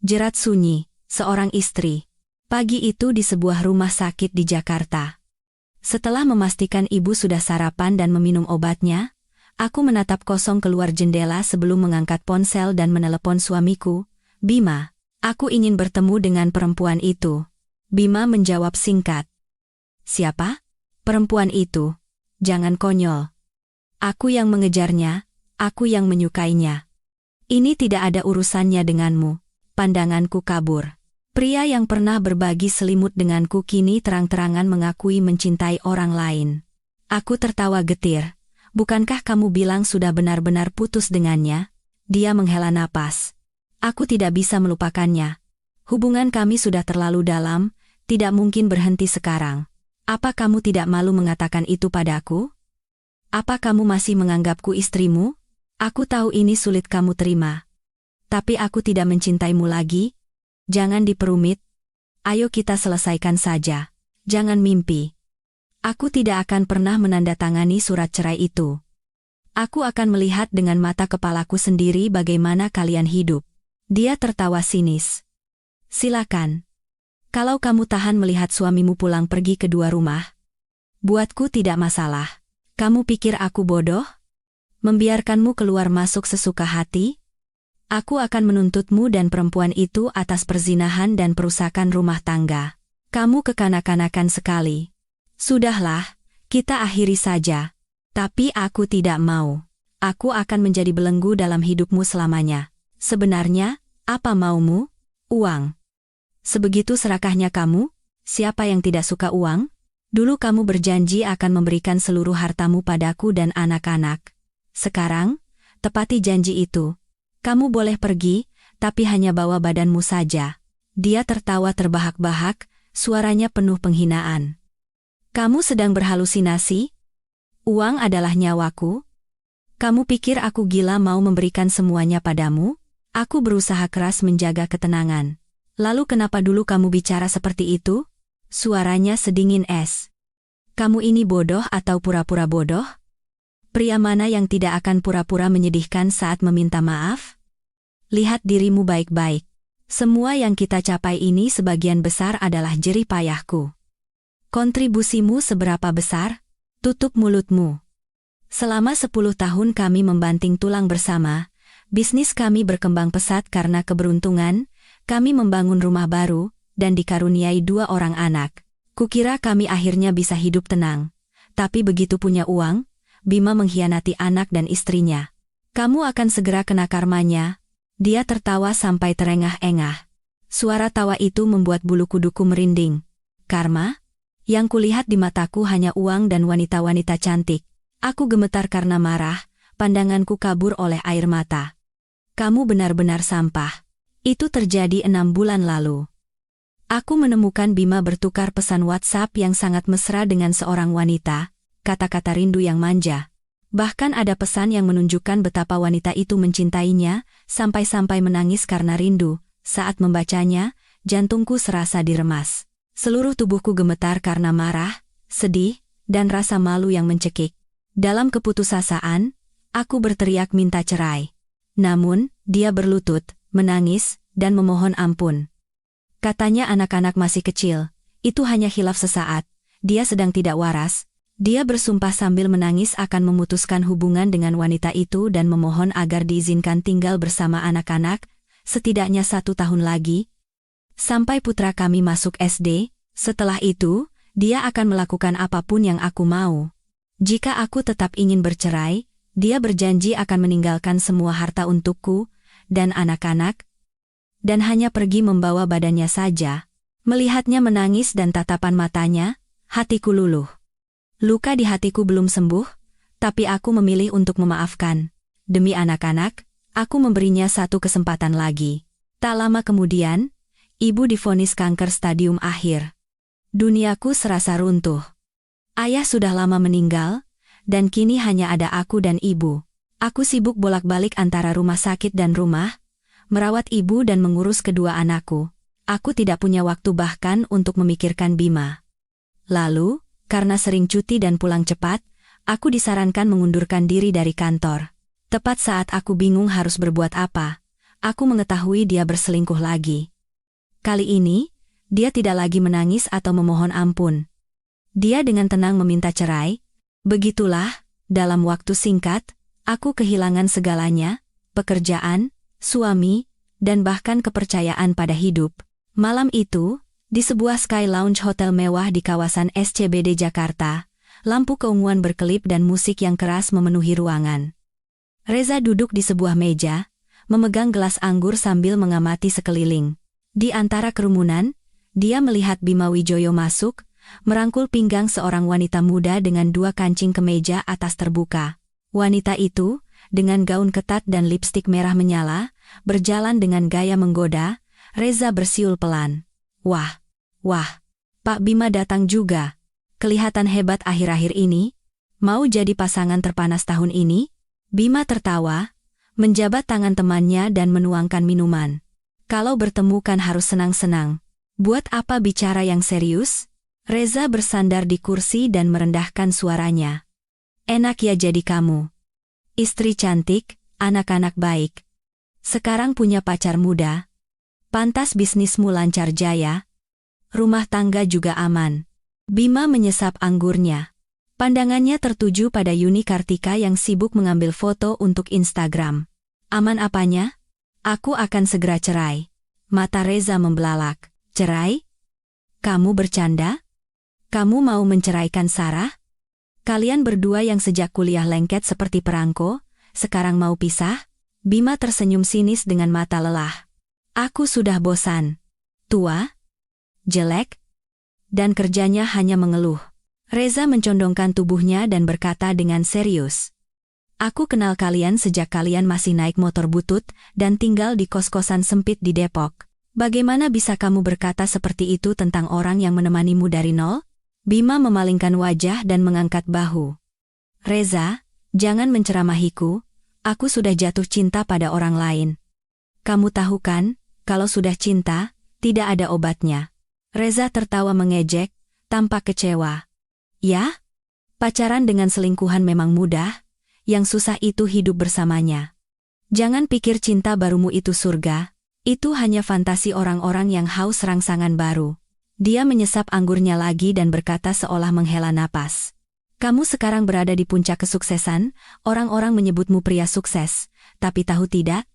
Jerat sunyi, seorang istri. Pagi itu di sebuah rumah sakit di Jakarta. Setelah memastikan ibu sudah sarapan dan meminum obatnya, aku menatap kosong keluar jendela sebelum mengangkat ponsel dan menelepon suamiku, Bima. Aku ingin bertemu dengan perempuan itu. Bima menjawab singkat. Siapa? Perempuan itu. Jangan konyol. Aku yang mengejarnya, aku yang menyukainya. Ini tidak ada urusannya denganmu. Pandanganku kabur. Pria yang pernah berbagi selimut denganku kini terang-terangan mengakui mencintai orang lain. Aku tertawa getir. Bukankah kamu bilang sudah benar-benar putus dengannya? Dia menghela napas. Aku tidak bisa melupakannya. Hubungan kami sudah terlalu dalam, tidak mungkin berhenti sekarang. Apa kamu tidak malu mengatakan itu padaku? Apa kamu masih menganggapku istrimu? Aku tahu ini sulit kamu terima. Tapi aku tidak mencintaimu lagi. Jangan diperumit. Ayo kita selesaikan saja. Jangan mimpi. Aku tidak akan pernah menandatangani surat cerai itu. Aku akan melihat dengan mata kepalaku sendiri bagaimana kalian hidup. Dia tertawa sinis. Silakan. Kalau kamu tahan melihat suamimu pulang pergi ke dua rumah, buatku tidak masalah. Kamu pikir aku bodoh? Membiarkanmu keluar masuk sesuka hati? Aku akan menuntutmu dan perempuan itu atas perzinahan dan perusakan rumah tangga. Kamu kekanak-kanakan sekali. Sudahlah, kita akhiri saja. Tapi aku tidak mau. Aku akan menjadi belenggu dalam hidupmu selamanya. Sebenarnya, apa maumu? Uang. Sebegitu serakahnya kamu? Siapa yang tidak suka uang? Dulu kamu berjanji akan memberikan seluruh hartamu padaku dan anak-anak. Sekarang, tepati janji itu. Kamu boleh pergi, tapi hanya bawa badanmu saja. Dia tertawa terbahak-bahak, suaranya penuh penghinaan. Kamu sedang berhalusinasi? Uang adalah nyawaku? Kamu pikir aku gila mau memberikan semuanya padamu? Aku berusaha keras menjaga ketenangan. Lalu kenapa dulu kamu bicara seperti itu? Suaranya sedingin es. Kamu ini bodoh atau pura-pura bodoh? Pria mana yang tidak akan pura-pura menyedihkan saat meminta maaf? Lihat dirimu baik-baik. Semua yang kita capai ini sebagian besar adalah jerih payahku. Kontribusimu seberapa besar? Tutup mulutmu. Selama 10 tahun kami membanting tulang bersama, bisnis kami berkembang pesat karena keberuntungan, kami membangun rumah baru, dan dikaruniai 2 orang anak. Kukira kami akhirnya bisa hidup tenang. Tapi begitu punya uang, Bima mengkhianati anak dan istrinya. Kamu akan segera kena karmanya. Dia tertawa sampai terengah-engah. Suara tawa itu membuat bulu kuduku merinding. Karma? Yang kulihat di mataku hanya uang dan wanita-wanita cantik. Aku gemetar karena marah, pandanganku kabur oleh air mata. Kamu benar-benar sampah. Itu terjadi 6 bulan lalu. Aku menemukan Bima bertukar pesan WhatsApp yang sangat mesra dengan seorang wanita, kata-kata rindu yang manja. Bahkan ada pesan yang menunjukkan betapa wanita itu mencintainya, sampai-sampai menangis karena rindu. Saat membacanya, jantungku serasa diremas. Seluruh tubuhku gemetar karena marah, sedih, dan rasa malu yang mencekik. Dalam keputusasaan, aku berteriak minta cerai. Namun, dia berlutut, menangis, dan memohon ampun. Katanya anak-anak masih kecil, itu hanya khilaf sesaat, dia sedang tidak waras. Dia bersumpah sambil menangis akan memutuskan hubungan dengan wanita itu dan memohon agar diizinkan tinggal bersama anak-anak, setidaknya 1 tahun lagi. Sampai putra kami masuk SD, setelah itu, dia akan melakukan apapun yang aku mau. Jika aku tetap ingin bercerai, dia berjanji akan meninggalkan semua harta untukku, dan anak-anak, dan hanya pergi membawa badannya saja. Melihatnya menangis dan tatapan matanya, hatiku luluh. Luka di hatiku belum sembuh, tapi aku memilih untuk memaafkan. Demi anak-anak, aku memberinya 1 kesempatan lagi. Tak lama kemudian, ibu divonis kanker stadium akhir. Duniaku serasa runtuh. Ayah sudah lama meninggal, dan kini hanya ada aku dan ibu. Aku sibuk bolak-balik antara rumah sakit dan rumah, merawat ibu dan mengurus kedua anakku. Aku tidak punya waktu bahkan untuk memikirkan Bima. Lalu, karena sering cuti dan pulang cepat, aku disarankan mengundurkan diri dari kantor. Tepat saat aku bingung harus berbuat apa, Aku mengetahui dia berselingkuh lagi. Kali ini, dia tidak lagi menangis atau memohon ampun. Dia dengan tenang meminta cerai. Begitulah, dalam waktu singkat, aku kehilangan segalanya, pekerjaan, suami, dan bahkan kepercayaan pada hidup. Malam itu, di sebuah Sky Lounge hotel mewah di kawasan SCBD Jakarta, lampu keunguan berkelip dan musik yang keras memenuhi ruangan. Reza duduk di sebuah meja, memegang gelas anggur sambil mengamati sekeliling. Di antara kerumunan, dia melihat Bima Wijoyo masuk, merangkul pinggang seorang wanita muda dengan dua kancing kemeja atas terbuka. Wanita itu, dengan gaun ketat dan lipstik merah menyala, berjalan dengan gaya menggoda. Reza bersiul pelan. Wah, Pak Bima datang juga. Kelihatan hebat akhir-akhir ini. Mau jadi pasangan terpanas tahun ini? Bima tertawa, menjabat tangan temannya dan menuangkan minuman. Kalau bertemu kan harus senang-senang. Buat apa bicara yang serius? Reza bersandar di kursi dan merendahkan suaranya. Enak ya jadi kamu. Istri cantik, anak-anak baik. Sekarang punya pacar muda. Pantas bisnismu lancar jaya. Rumah tangga juga aman. Bima menyesap anggurnya. Pandangannya tertuju pada Yuni Kartika yang sibuk mengambil foto untuk Instagram. Aman apanya? Aku akan segera cerai. Mata Reza membelalak. Cerai? Kamu bercanda? Kamu mau menceraikan Sarah? Kalian berdua yang sejak kuliah lengket seperti perangko, sekarang mau pisah? Bima tersenyum sinis dengan mata lelah. Aku sudah bosan. Tua? Jelek? Dan kerjanya hanya mengeluh. Reza mencondongkan tubuhnya dan berkata dengan serius. Aku kenal kalian sejak kalian masih naik motor butut dan tinggal di kos-kosan sempit di Depok. Bagaimana bisa kamu berkata seperti itu tentang orang yang menemanimu dari nol? Bima memalingkan wajah dan mengangkat bahu. Reza, jangan menceramahiku, aku sudah jatuh cinta pada orang lain. Kamu tahu kan, kalau sudah cinta, tidak ada obatnya. Reza tertawa mengejek, tampak kecewa. Ya? Pacaran dengan selingkuhan memang mudah, yang susah itu hidup bersamanya. Jangan pikir cinta barumu itu surga, itu hanya fantasi orang-orang yang haus rangsangan baru. Dia menyesap anggurnya lagi dan berkata seolah menghela napas. Kamu sekarang berada di puncak kesuksesan, orang-orang menyebutmu pria sukses, tapi tahu tidak?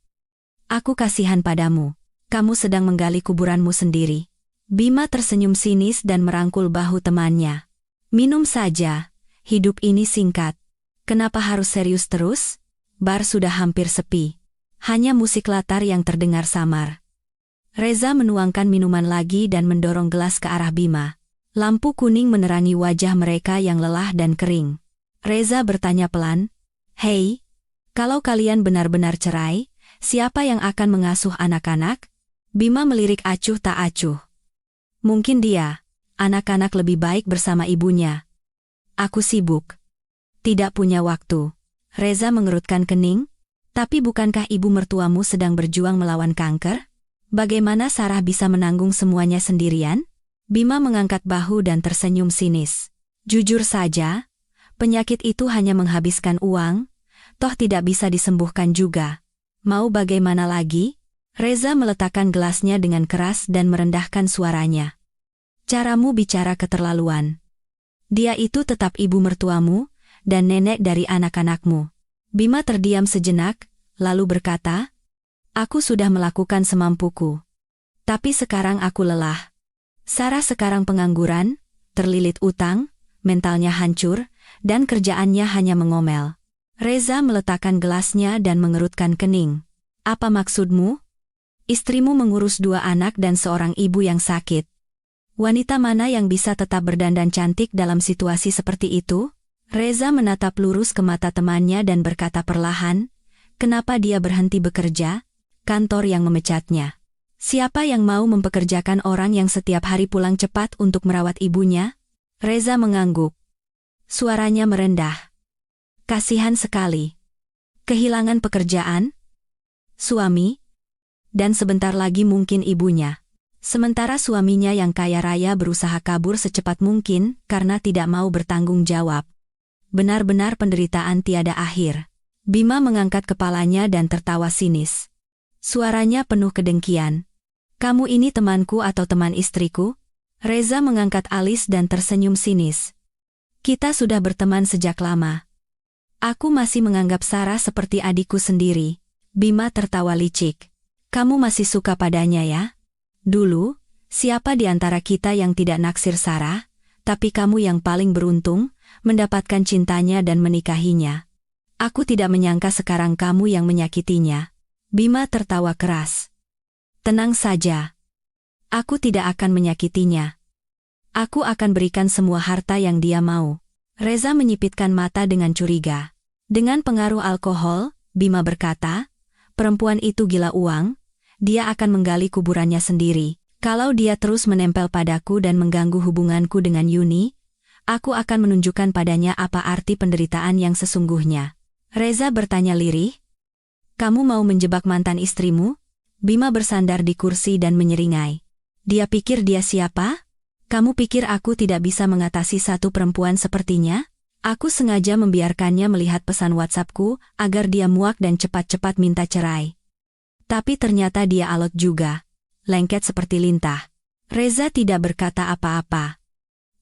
Aku kasihan padamu, kamu sedang menggali kuburanmu sendiri. Bima tersenyum sinis dan merangkul bahu temannya. Minum saja, hidup ini singkat. Kenapa harus serius terus? Bar sudah hampir sepi. Hanya musik latar yang terdengar samar. Reza menuangkan minuman lagi dan mendorong gelas ke arah Bima. Lampu kuning menerangi wajah mereka yang lelah dan kering. Reza bertanya pelan, "Hei, kalau kalian benar-benar cerai, siapa yang akan mengasuh anak-anak?" Bima melirik acuh tak acuh. Mungkin dia. Anak-anak lebih baik bersama ibunya. Aku sibuk. Tidak punya waktu. Reza mengerutkan kening. Tapi bukankah ibu mertuamu sedang berjuang melawan kanker? Bagaimana Sarah bisa menanggung semuanya sendirian? Bima mengangkat bahu dan tersenyum sinis. Jujur saja, penyakit itu hanya menghabiskan uang, toh tidak bisa disembuhkan juga. Mau bagaimana lagi? Reza meletakkan gelasnya dengan keras dan merendahkan suaranya. Caramu bicara keterlaluan. Dia itu tetap ibu mertuamu, dan nenek dari anak-anakmu. Bima terdiam sejenak, lalu berkata, aku sudah melakukan semampuku. Tapi sekarang aku lelah. Sarah sekarang pengangguran, terlilit utang, mentalnya hancur, dan kerjaannya hanya mengomel. Reza meletakkan gelasnya dan mengerutkan kening. Apa maksudmu? Istrimu mengurus 2 anak dan seorang ibu yang sakit. Wanita mana yang bisa tetap berdandan cantik dalam situasi seperti itu? Reza menatap lurus ke mata temannya dan berkata perlahan, kenapa dia berhenti bekerja? Kantor yang memecatnya. Siapa yang mau mempekerjakan orang yang setiap hari pulang cepat untuk merawat ibunya? Reza mengangguk. Suaranya merendah. Kasihan sekali. Kehilangan pekerjaan, suami, dan sebentar lagi mungkin ibunya. Sementara suaminya yang kaya raya berusaha kabur secepat mungkin karena tidak mau bertanggung jawab. Benar-benar penderitaan tiada akhir. Bima mengangkat kepalanya dan tertawa sinis. Suaranya penuh kedengkian. Kamu ini temanku atau teman istriku? Reza mengangkat alis dan tersenyum sinis. Kita sudah berteman sejak lama. Aku masih menganggap Sarah seperti adikku sendiri. Bima tertawa licik. Kamu masih suka padanya ya? Dulu, siapa di antara kita yang tidak naksir Sarah? Tapi kamu yang paling beruntung, mendapatkan cintanya dan menikahinya. Aku tidak menyangka sekarang kamu yang menyakitinya. Bima tertawa keras. Tenang saja. Aku tidak akan menyakitinya. Aku akan berikan semua harta yang dia mau. Reza menyipitkan mata dengan curiga. Dengan pengaruh alkohol, Bima berkata, perempuan itu gila uang, dia akan menggali kuburannya sendiri. Kalau dia terus menempel padaku dan mengganggu hubunganku dengan Yuni, aku akan menunjukkan padanya apa arti penderitaan yang sesungguhnya. Reza bertanya lirih, kamu mau menjebak mantan istrimu? Bima bersandar di kursi dan menyeringai. Dia pikir dia siapa? Kamu pikir aku tidak bisa mengatasi satu perempuan sepertinya? Aku sengaja membiarkannya melihat pesan WhatsAppku agar dia muak dan cepat-cepat minta cerai. Tapi ternyata dia alot juga. Lengket seperti lintah. Reza tidak berkata apa-apa.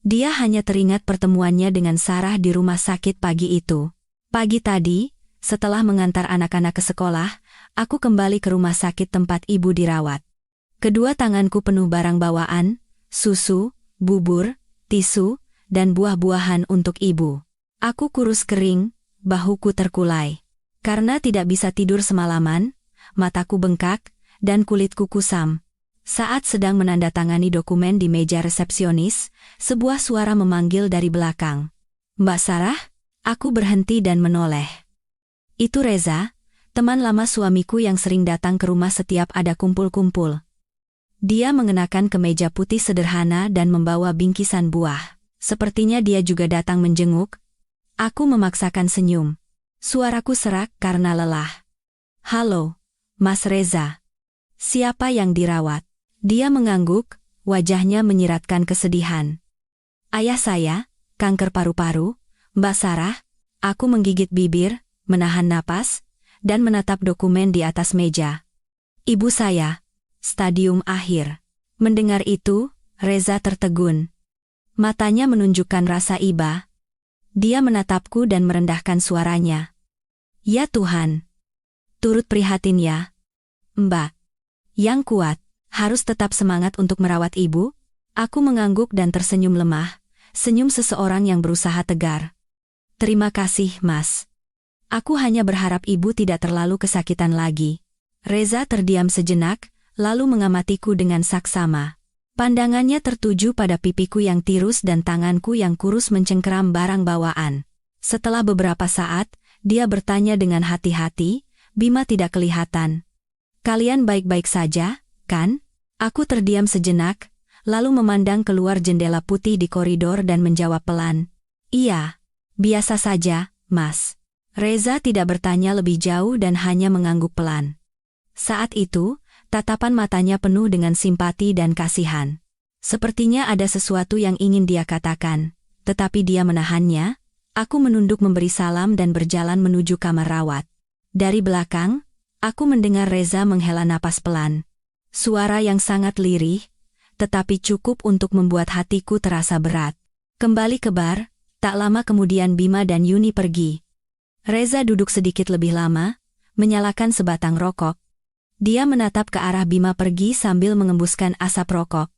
Dia hanya teringat pertemuannya dengan Sarah di rumah sakit pagi itu. Pagi tadi, setelah mengantar anak-anak ke sekolah, aku kembali ke rumah sakit tempat ibu dirawat. Kedua tanganku penuh barang bawaan, susu, bubur, tisu, dan buah-buahan untuk ibu. Aku kurus kering, bahuku terkulai. Karena tidak bisa tidur semalaman, mataku bengkak, dan kulitku kusam. Saat sedang menandatangani dokumen di meja resepsionis, sebuah suara memanggil dari belakang. Mbak Sarah? Aku berhenti dan menoleh. Itu Reza, teman lama suamiku yang sering datang ke rumah setiap ada kumpul-kumpul. Dia mengenakan kemeja putih sederhana dan membawa bingkisan buah. Sepertinya dia juga datang menjenguk. Aku memaksakan senyum. Suaraku serak karena lelah. Halo, Mas Reza. Siapa yang dirawat? Dia mengangguk, wajahnya menyiratkan kesedihan. Ayah saya, kanker paru-paru. Mbak Sarah. Aku menggigit bibir, menahan napas, dan menatap dokumen di atas meja. Ibu saya. Stadium akhir. Mendengar itu, Reza tertegun. Matanya menunjukkan rasa iba. Dia menatapku dan merendahkan suaranya. Ya Tuhan. Turut prihatin ya. Mbak. Yang kuat. Harus tetap semangat untuk merawat ibu? Aku mengangguk dan tersenyum lemah, senyum seseorang yang berusaha tegar. Terima kasih, Mas. Aku hanya berharap ibu tidak terlalu kesakitan lagi. Reza terdiam sejenak, lalu mengamatiku dengan saksama. Pandangannya tertuju pada pipiku yang tirus dan tanganku yang kurus mencengkeram barang bawaan. Setelah beberapa saat, dia bertanya dengan hati-hati, Bima tidak kelihatan. Kalian baik-baik saja, kan? Aku terdiam sejenak, lalu memandang keluar jendela putih di koridor dan menjawab pelan. Iya, biasa saja, Mas. Reza tidak bertanya lebih jauh dan hanya mengangguk pelan. Saat itu, tatapan matanya penuh dengan simpati dan kasihan. Sepertinya ada sesuatu yang ingin dia katakan, tetapi dia menahannya. Aku menunduk memberi salam dan berjalan menuju kamar rawat. Dari belakang, aku mendengar Reza menghela napas pelan. Suara yang sangat lirih, tetapi cukup untuk membuat hatiku terasa berat. Kembali ke bar, tak lama kemudian Bima dan Yuni pergi. Reza duduk sedikit lebih lama, menyalakan sebatang rokok. Dia menatap ke arah Bima pergi sambil mengembuskan asap rokok.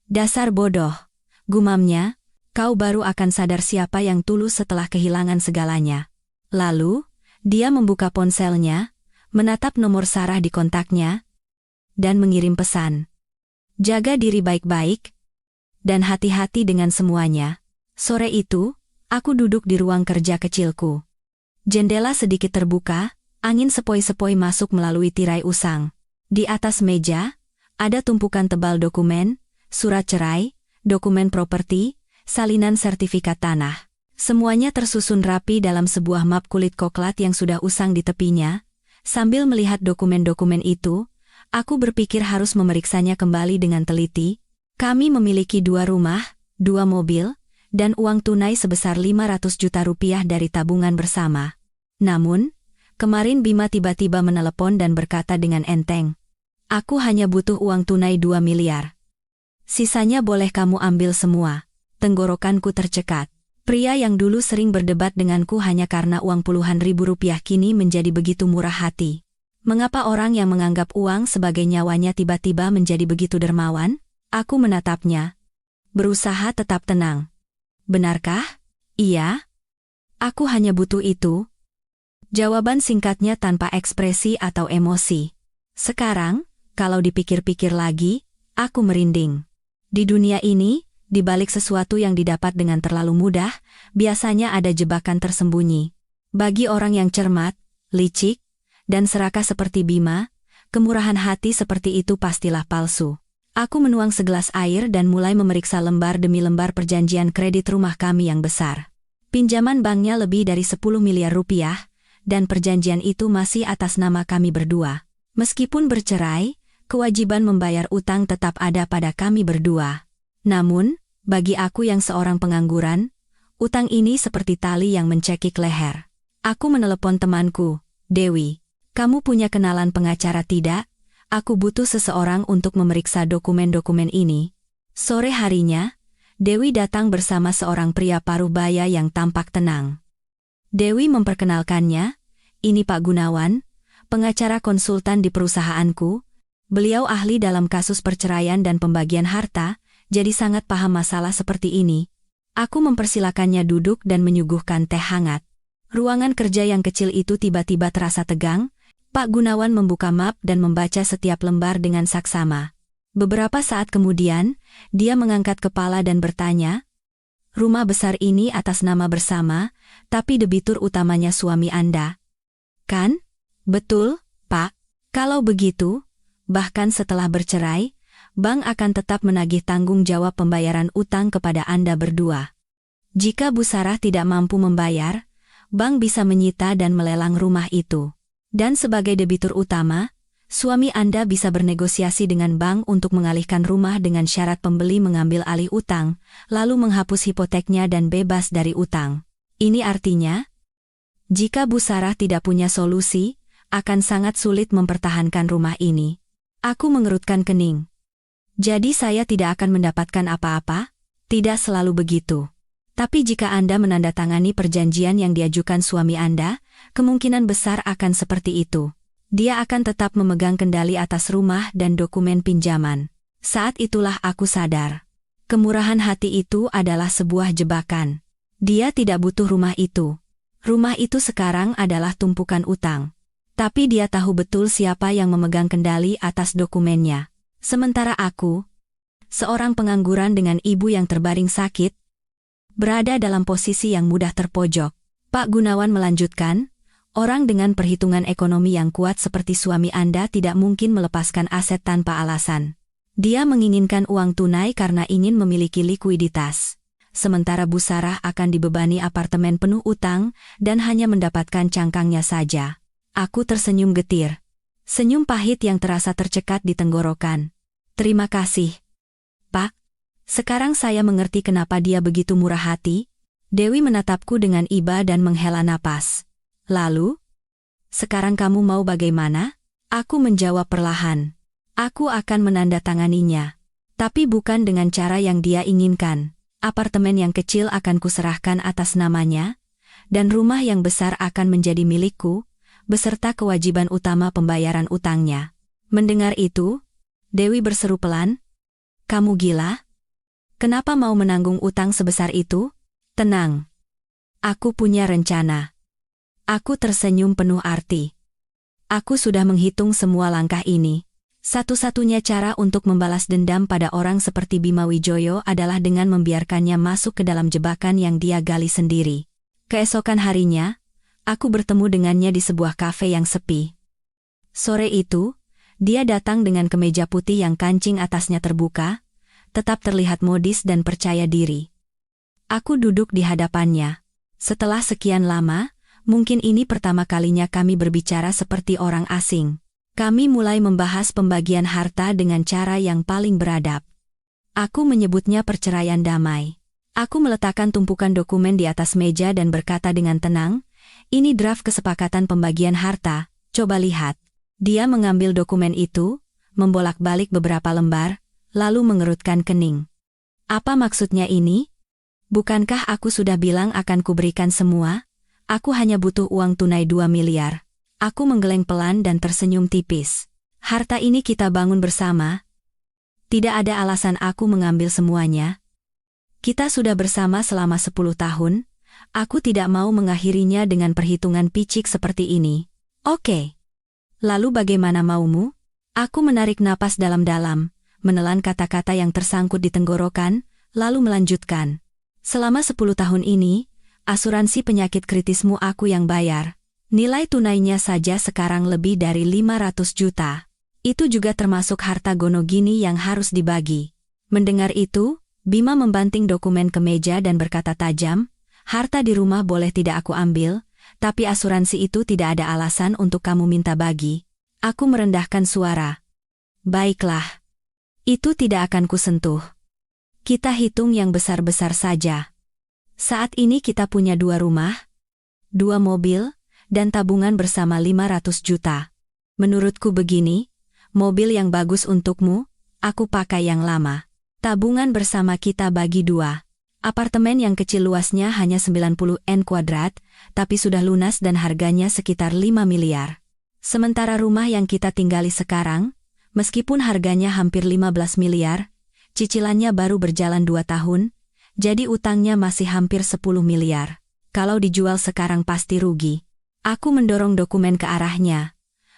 Dasar bodoh, gumamnya, kau baru akan sadar siapa yang tulus setelah kehilangan segalanya. Lalu, dia membuka ponselnya, menatap nomor Sarah di kontaknya, dan mengirim pesan. Jaga diri baik-baik, dan hati-hati dengan semuanya. Sore itu, aku duduk di ruang kerja kecilku. Jendela sedikit terbuka, angin sepoi-sepoi masuk melalui tirai usang. Di atas meja, ada tumpukan tebal dokumen, surat cerai, dokumen properti, salinan sertifikat tanah. Semuanya tersusun rapi dalam sebuah map kulit koklat yang sudah usang di tepinya. Sambil melihat dokumen-dokumen itu, aku berpikir harus memeriksanya kembali dengan teliti. Kami memiliki 2 rumah, 2 mobil, dan uang tunai sebesar 500 juta rupiah dari tabungan bersama. Namun, Kemarin Bima tiba-tiba menelepon dan berkata dengan enteng, "Aku hanya butuh uang tunai 2 miliar. Sisanya boleh kamu ambil semua." Tenggorokanku tercekat. Pria yang dulu sering berdebat denganku hanya karena uang puluhan ribu rupiah kini menjadi begitu murah hati. Mengapa orang yang menganggap uang sebagai nyawanya tiba-tiba menjadi begitu dermawan? Aku menatapnya, berusaha tetap tenang. "Benarkah?" "Iya. Aku hanya butuh itu." Jawaban singkatnya tanpa ekspresi atau emosi. Sekarang, kalau dipikir-pikir lagi, aku merinding. Di dunia ini, di balik sesuatu yang didapat dengan terlalu mudah, biasanya ada jebakan tersembunyi. Bagi orang yang cermat, licik, dan serakah seperti Bima, kemurahan hati seperti itu pastilah palsu. Aku menuang segelas air dan mulai memeriksa lembar demi lembar perjanjian kredit rumah kami yang besar. Pinjaman banknya lebih dari 10 miliar rupiah, dan perjanjian itu masih atas nama kami berdua. Meskipun bercerai, kewajiban membayar utang tetap ada pada kami berdua. Namun, bagi aku yang seorang pengangguran, utang ini seperti tali yang mencekik leher. Aku menelepon temanku, "Dewi, kamu punya kenalan pengacara tidak? Aku butuh seseorang untuk memeriksa dokumen-dokumen ini." Sore harinya, Dewi datang bersama seorang pria paruh baya yang tampak tenang. Dewi memperkenalkannya, "Ini Pak Gunawan, pengacara konsultan di perusahaanku. Beliau ahli dalam kasus perceraian dan pembagian harta, jadi sangat paham masalah seperti ini." Aku mempersilakannya duduk dan menyuguhkan teh hangat. Ruangan kerja yang kecil itu tiba-tiba terasa tegang. Pak Gunawan membuka map dan membaca setiap lembar dengan saksama. Beberapa saat kemudian, dia mengangkat kepala dan bertanya, "Rumah besar ini atas nama bersama, tapi debitur utamanya suami Anda, kan?" "Betul, Pak. Kalau begitu, bahkan setelah bercerai, bank akan tetap menagih tanggung jawab pembayaran utang kepada Anda berdua. Jika Bu Sarah tidak mampu membayar, bank bisa menyita dan melelang rumah itu. Dan sebagai debitur utama, suami Anda bisa bernegosiasi dengan bank untuk mengalihkan rumah dengan syarat pembeli mengambil alih utang, lalu menghapus hipoteknya dan bebas dari utang. Ini artinya, jika Bu Sarah tidak punya solusi, akan sangat sulit mempertahankan rumah ini." Aku mengerutkan kening. "Jadi saya tidak akan mendapatkan apa-apa?" "Tidak selalu begitu. Tapi jika Anda menandatangani perjanjian yang diajukan suami Anda, kemungkinan besar akan seperti itu. Dia akan tetap memegang kendali atas rumah dan dokumen pinjaman." Saat itulah aku sadar. Kemurahan hati itu adalah sebuah jebakan. Dia tidak butuh rumah itu. Rumah itu sekarang adalah tumpukan utang. Tapi dia tahu betul siapa yang memegang kendali atas dokumennya. Sementara aku, seorang pengangguran dengan ibu yang terbaring sakit, berada dalam posisi yang mudah terpojok. Pak Gunawan melanjutkan, "Orang dengan perhitungan ekonomi yang kuat seperti suami Anda tidak mungkin melepaskan aset tanpa alasan. Dia menginginkan uang tunai karena ingin memiliki likuiditas. Sementara Bu Sarah akan dibebani apartemen penuh utang dan hanya mendapatkan cangkangnya saja." Aku tersenyum getir. Senyum pahit yang terasa tercekat di tenggorokan. "Terima kasih, Pak. Sekarang saya mengerti kenapa dia begitu murah hati." Dewi menatapku dengan iba dan menghela napas. "Lalu? Sekarang kamu mau bagaimana?" Aku menjawab perlahan. "Aku akan menandatanganinya. Tapi bukan dengan cara yang dia inginkan. Apartemen yang kecil akan kuserahkan atas namanya, dan rumah yang besar akan menjadi milikku, beserta kewajiban utama pembayaran utangnya." Mendengar itu, Dewi berseru pelan, "Kamu gila? Kenapa mau menanggung utang sebesar itu?" "Tenang. Aku punya rencana." Aku tersenyum penuh arti. "Aku sudah menghitung semua langkah ini. Satu-satunya cara untuk membalas dendam pada orang seperti Bima Wijoyo adalah dengan membiarkannya masuk ke dalam jebakan yang dia gali sendiri." Keesokan harinya, aku bertemu dengannya di sebuah kafe yang sepi. Sore itu, dia datang dengan kemeja putih yang kancing atasnya terbuka, tetap terlihat modis dan percaya diri. Aku duduk di hadapannya. Setelah sekian lama, mungkin ini pertama kalinya kami berbicara seperti orang asing. Kami mulai membahas pembagian harta dengan cara yang paling beradab. Aku menyebutnya perceraian damai. Aku meletakkan tumpukan dokumen di atas meja dan berkata dengan tenang, Ini draft kesepakatan pembagian harta, coba lihat. Dia mengambil dokumen itu, membolak-balik beberapa lembar, lalu mengerutkan kening. Apa maksudnya ini? Bukankah aku sudah bilang akan kuberikan semua? Aku hanya butuh uang tunai 2 miliar. Aku menggeleng pelan dan tersenyum tipis. Harta ini kita bangun bersama. Tidak ada alasan aku mengambil semuanya. Kita sudah bersama selama 10 tahun. Aku tidak mau mengakhirinya dengan perhitungan picik seperti ini. Oke. Lalu bagaimana maumu? Aku menarik napas dalam-dalam, menelan kata-kata yang tersangkut di tenggorokan, lalu melanjutkan. Selama 10 tahun ini, asuransi penyakit kritismu aku yang bayar. Nilai tunainya saja sekarang lebih dari 500 juta. Itu juga termasuk harta Gonogini yang harus dibagi. Mendengar itu, Bima membanting dokumen ke meja dan berkata tajam, harta di rumah boleh tidak aku ambil, tapi asuransi itu tidak ada alasan untuk kamu minta bagi. Aku merendahkan suara. Baiklah. Itu tidak akan kusentuh. Kita hitung yang besar-besar saja. Saat ini kita punya 2 rumah, 2 mobil, dan tabungan bersama 500 juta. Menurutku begini, mobil yang bagus untukmu, aku pakai yang lama. Tabungan bersama kita bagi 2. Apartemen yang kecil luasnya hanya 90 m², tapi sudah lunas dan harganya sekitar 5 miliar. Sementara rumah yang kita tinggali sekarang, meskipun harganya hampir 15 miliar, cicilannya baru berjalan 2 tahun, jadi utangnya masih hampir 10 miliar. Kalau dijual sekarang pasti rugi. Aku mendorong dokumen ke arahnya.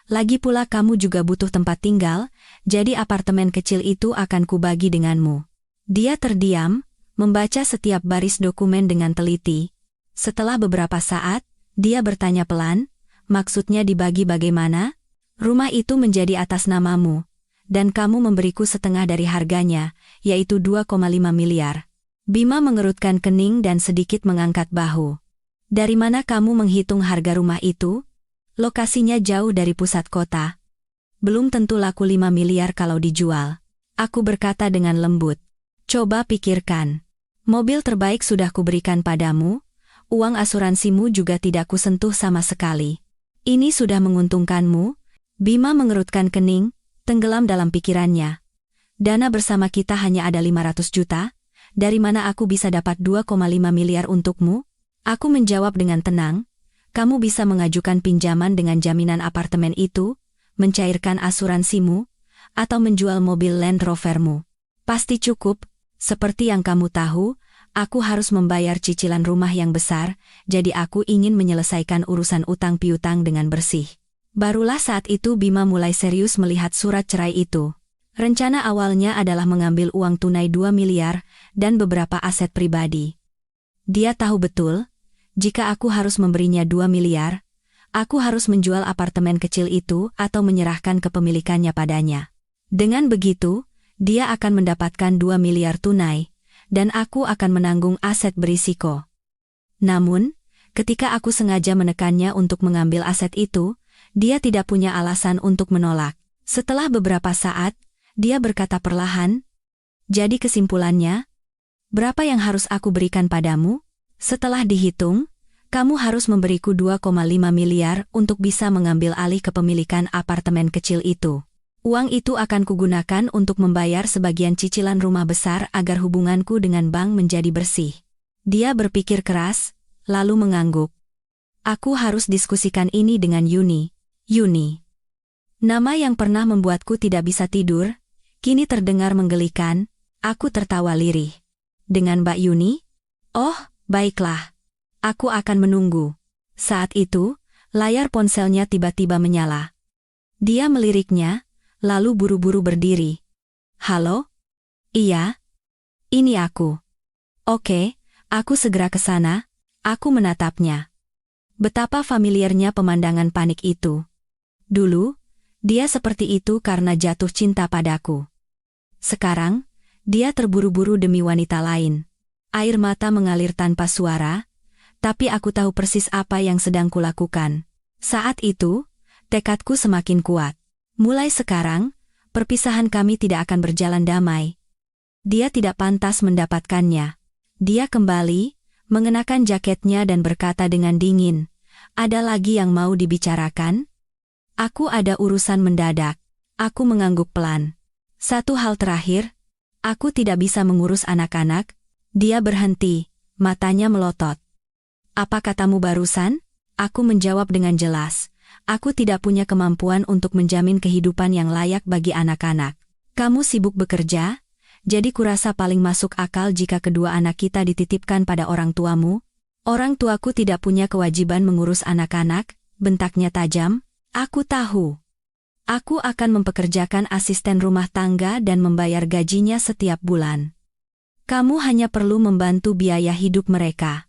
Lagi pula kamu juga butuh tempat tinggal, jadi apartemen kecil itu akan kubagi denganmu. Dia terdiam, membaca setiap baris dokumen dengan teliti. Setelah beberapa saat, dia bertanya pelan, maksudnya dibagi bagaimana? Rumah itu menjadi atas namamu, dan kamu memberiku setengah dari harganya, yaitu 2,5 miliar. Bima mengerutkan kening dan sedikit mengangkat bahu. Dari mana kamu menghitung harga rumah itu? Lokasinya jauh dari pusat kota. Belum tentu laku 5 miliar kalau dijual. Aku berkata dengan lembut. Coba pikirkan. Mobil terbaik sudah kuberikan padamu, uang asuransimu juga tidak kusentuh sama sekali. Ini sudah menguntungkanmu? Bima mengerutkan kening, tenggelam dalam pikirannya. Dana bersama kita hanya ada 500 juta, dari mana aku bisa dapat 2,5 miliar untukmu? Aku menjawab dengan tenang, kamu bisa mengajukan pinjaman dengan jaminan apartemen itu, mencairkan asuransimu, atau menjual mobil Land Rovermu. Pasti cukup, seperti yang kamu tahu, aku harus membayar cicilan rumah yang besar, jadi aku ingin menyelesaikan urusan utang piutang dengan bersih. Barulah saat itu Bima mulai serius melihat surat cerai itu. Rencana awalnya adalah mengambil uang tunai 2 miliar dan beberapa aset pribadi. Dia tahu betul, jika aku harus memberinya 2 miliar, aku harus menjual apartemen kecil itu atau menyerahkan kepemilikannya padanya. Dengan begitu, dia akan mendapatkan 2 miliar tunai, dan aku akan menanggung aset berisiko. Namun, ketika aku sengaja menekannya untuk mengambil aset itu, dia tidak punya alasan untuk menolak. Setelah beberapa saat, dia berkata perlahan, jadi kesimpulannya, berapa yang harus aku berikan padamu? Setelah dihitung, kamu harus memberiku 2,5 miliar untuk bisa mengambil alih kepemilikan apartemen kecil itu. Uang itu akan kugunakan untuk membayar sebagian cicilan rumah besar agar hubunganku dengan bank menjadi bersih. Dia berpikir keras, lalu mengangguk. Aku harus diskusikan ini dengan Yuni. Yuni. Nama yang pernah membuatku tidak bisa tidur, kini terdengar menggelikan. Aku tertawa lirih. Dengan Mbak Yuni? Oh, baiklah. Aku akan menunggu. Saat itu, layar ponselnya tiba-tiba menyala. Dia meliriknya, lalu buru-buru berdiri. Halo? Iya? Ini aku. Oke, aku segera ke sana. Aku menatapnya. Betapa familiarnya pemandangan panik itu. Dulu, dia seperti itu karena jatuh cinta padaku. Sekarang, dia terburu-buru demi wanita lain. Air mata mengalir tanpa suara, tapi aku tahu persis apa yang sedang kulakukan. Saat itu, tekadku semakin kuat. Mulai sekarang, perpisahan kami tidak akan berjalan damai. Dia tidak pantas mendapatkannya. Dia kembali, mengenakan jaketnya dan berkata dengan dingin, Ada lagi yang mau dibicarakan? Aku ada urusan mendadak. Aku mengangguk pelan. Satu hal terakhir, aku tidak bisa mengurus anak-anak. Dia berhenti, matanya melotot. Apa katamu barusan? Aku menjawab dengan jelas. Aku tidak punya kemampuan untuk menjamin kehidupan yang layak bagi anak-anak. Kamu sibuk bekerja? Jadi kurasa paling masuk akal jika kedua anak kita dititipkan pada orang tuamu. Orang tuaku tidak punya kewajiban mengurus anak-anak, bentaknya tajam. Aku tahu. Aku akan mempekerjakan asisten rumah tangga dan membayar gajinya setiap bulan. Kamu hanya perlu membantu biaya hidup mereka.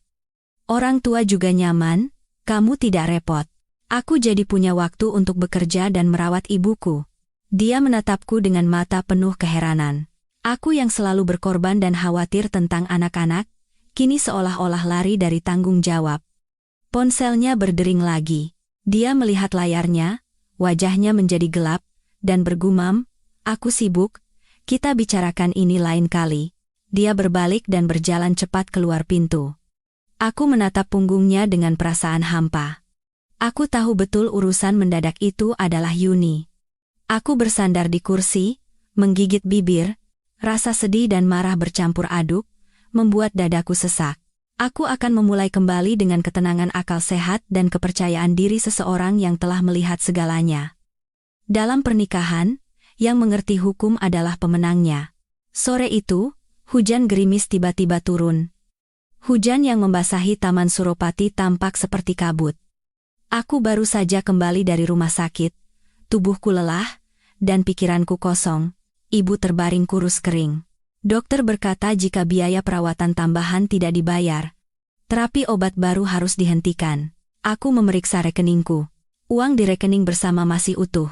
Orang tua juga nyaman, kamu tidak repot. Aku jadi punya waktu untuk bekerja dan merawat ibuku. Dia menatapku dengan mata penuh keheranan. Aku yang selalu berkorban dan khawatir tentang anak-anak, kini seolah-olah lari dari tanggung jawab. Ponselnya berdering lagi. Dia melihat layarnya, wajahnya menjadi gelap, dan bergumam, "Aku sibuk, kita bicarakan ini lain kali." Dia berbalik dan berjalan cepat keluar pintu. Aku menatap punggungnya dengan perasaan hampa. Aku tahu betul urusan mendadak itu adalah Yuni. Aku bersandar di kursi, menggigit bibir. Rasa sedih dan marah bercampur aduk, membuat dadaku sesak. Aku akan memulai kembali dengan ketenangan akal sehat dan kepercayaan diri seseorang yang telah melihat segalanya. Dalam pernikahan, yang mengerti hukum adalah pemenangnya. Sore itu, hujan gerimis tiba-tiba turun. Hujan yang membasahi Taman Suropati tampak seperti kabut. Aku baru saja kembali dari rumah sakit, tubuhku lelah, dan pikiranku kosong. Ibu terbaring kurus kering. Dokter berkata jika biaya perawatan tambahan tidak dibayar, terapi obat baru harus dihentikan. Aku memeriksa rekeningku. Uang di rekening bersama masih utuh.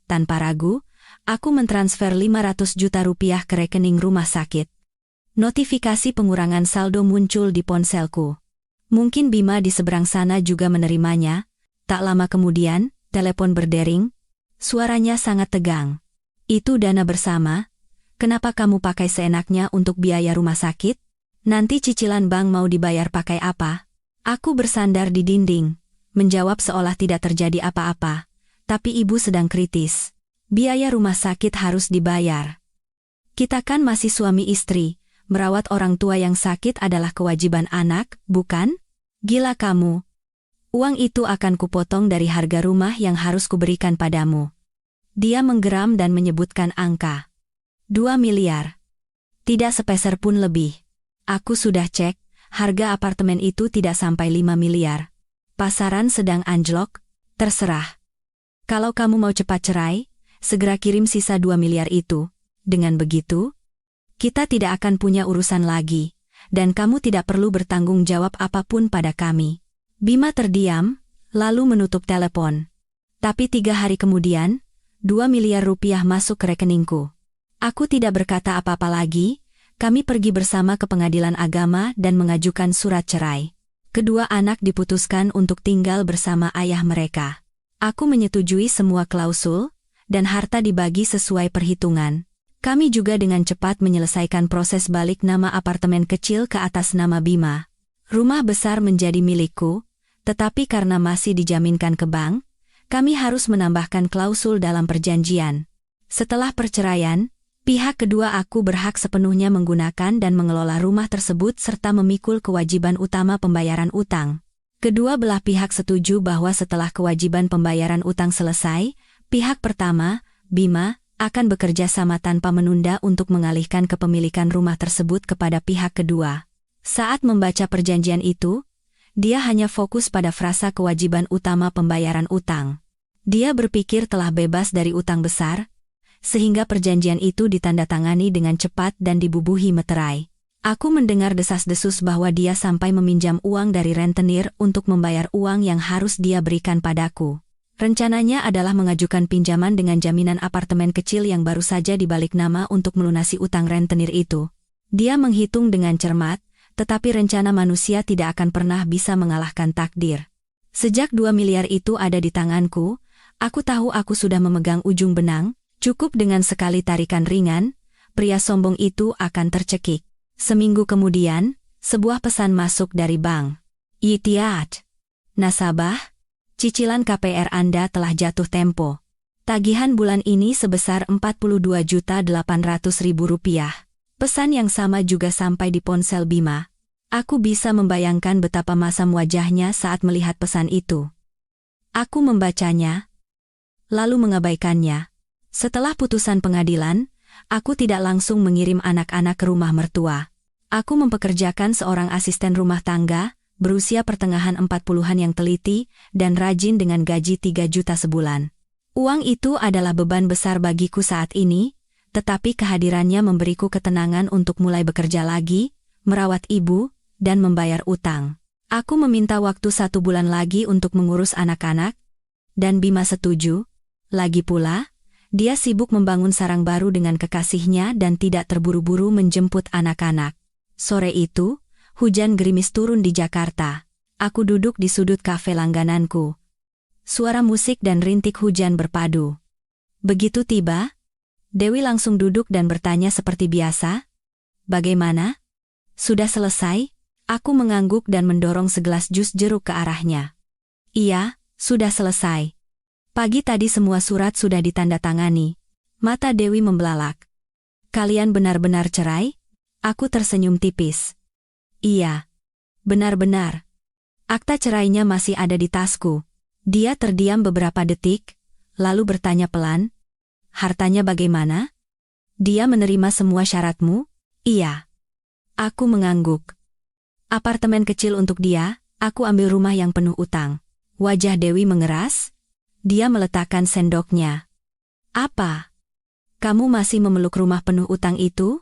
Tanpa ragu, aku mentransfer 500 juta rupiah ke rekening rumah sakit. Notifikasi pengurangan saldo muncul di ponselku. Mungkin Bima di seberang sana juga menerimanya. Tak lama kemudian, telepon berdering. Suaranya sangat tegang. "Itu dana bersama? Kenapa kamu pakai seenaknya untuk biaya rumah sakit? Nanti cicilan bank mau dibayar pakai apa?" Aku bersandar di dinding, menjawab seolah tidak terjadi apa-apa. Tapi ibu sedang kritis. Biaya rumah sakit harus dibayar. Kita kan masih suami istri, merawat orang tua yang sakit adalah kewajiban anak, bukan? Gila kamu. Uang itu akan kupotong dari harga rumah yang harus kuberikan padamu. Dia menggeram dan menyebutkan angka. 2 miliar. Tidak sepeser pun lebih. Aku sudah cek, harga apartemen itu tidak sampai 5 miliar. Pasaran sedang anjlok, terserah. Kalau kamu mau cepat cerai, segera kirim sisa 2 miliar itu. Dengan begitu, kita tidak akan punya urusan lagi, dan kamu tidak perlu bertanggung jawab apapun pada kami. Bima terdiam, lalu menutup telepon. Tapi 3 hari kemudian, 2 miliar rupiah masuk ke rekeningku. Aku tidak berkata apa-apa lagi, kami pergi bersama ke pengadilan agama dan mengajukan surat cerai. Kedua anak diputuskan untuk tinggal bersama ayah mereka. Aku menyetujui semua klausul, dan harta dibagi sesuai perhitungan. Kami juga dengan cepat menyelesaikan proses balik nama apartemen kecil ke atas nama Bima. Rumah besar menjadi milikku, tetapi karena masih dijaminkan ke bank, kami harus menambahkan klausul dalam perjanjian. Setelah perceraian, pihak kedua aku berhak sepenuhnya menggunakan dan mengelola rumah tersebut serta memikul kewajiban utama pembayaran utang. Kedua belah pihak setuju bahwa setelah kewajiban pembayaran utang selesai, pihak pertama, Bima, akan bekerja sama tanpa menunda untuk mengalihkan kepemilikan rumah tersebut kepada pihak kedua. Saat membaca perjanjian itu, dia hanya fokus pada frasa kewajiban utama pembayaran utang. Dia berpikir telah bebas dari utang besar, sehingga perjanjian itu ditandatangani dengan cepat dan dibubuhi meterai. Aku mendengar desas-desus bahwa dia sampai meminjam uang dari rentenir untuk membayar uang yang harus dia berikan padaku. Rencananya adalah mengajukan pinjaman dengan jaminan apartemen kecil yang baru saja dibalik nama untuk melunasi utang rentenir itu. Dia menghitung dengan cermat, tetapi rencana manusia tidak akan pernah bisa mengalahkan takdir. Sejak 2 miliar itu ada di tanganku, aku tahu aku sudah memegang ujung benang, cukup dengan sekali tarikan ringan, pria sombong itu akan tercekik. Seminggu kemudian, sebuah pesan masuk dari bank. Yitiat. Nasabah, Cicilan KPR Anda telah jatuh tempo. Tagihan bulan ini sebesar Rp42.800.000. Pesan yang sama juga sampai di ponsel Bima. Aku bisa membayangkan betapa masam wajahnya saat melihat pesan itu. Aku membacanya, lalu mengabaikannya. Setelah putusan pengadilan, aku tidak langsung mengirim anak-anak ke rumah mertua. Aku mempekerjakan seorang asisten rumah tangga, berusia pertengahan 40-an yang teliti, dan rajin dengan gaji 3 juta sebulan. Uang itu adalah beban besar bagiku saat ini, tetapi kehadirannya memberiku ketenangan untuk mulai bekerja lagi, merawat ibu, dan membayar utang. Aku meminta waktu 1 bulan lagi untuk mengurus anak-anak, dan Bima setuju. Lagi pula, dia sibuk membangun sarang baru dengan kekasihnya dan tidak terburu-buru menjemput anak-anak. Sore itu, hujan gerimis turun di Jakarta. Aku duduk di sudut kafe langgananku. Suara musik dan rintik hujan berpadu. Begitu tiba, Dewi langsung duduk dan bertanya seperti biasa, "Bagaimana? Sudah selesai?" Aku mengangguk dan mendorong segelas jus jeruk ke arahnya. "Iya, sudah selesai. Pagi tadi semua surat sudah ditandatangani." Mata Dewi membelalak. "Kalian benar-benar cerai?" Aku tersenyum tipis. "Iya. Benar-benar. Akta cerainya masih ada di tasku." Dia terdiam beberapa detik, lalu bertanya pelan, "Hartanya bagaimana? Dia menerima semua syaratmu?" "Iya." Aku mengangguk. "Apartemen kecil untuk dia, aku ambil rumah yang penuh utang." Wajah Dewi mengeras. Dia meletakkan sendoknya. "Apa? Kamu masih memeluk rumah penuh utang itu?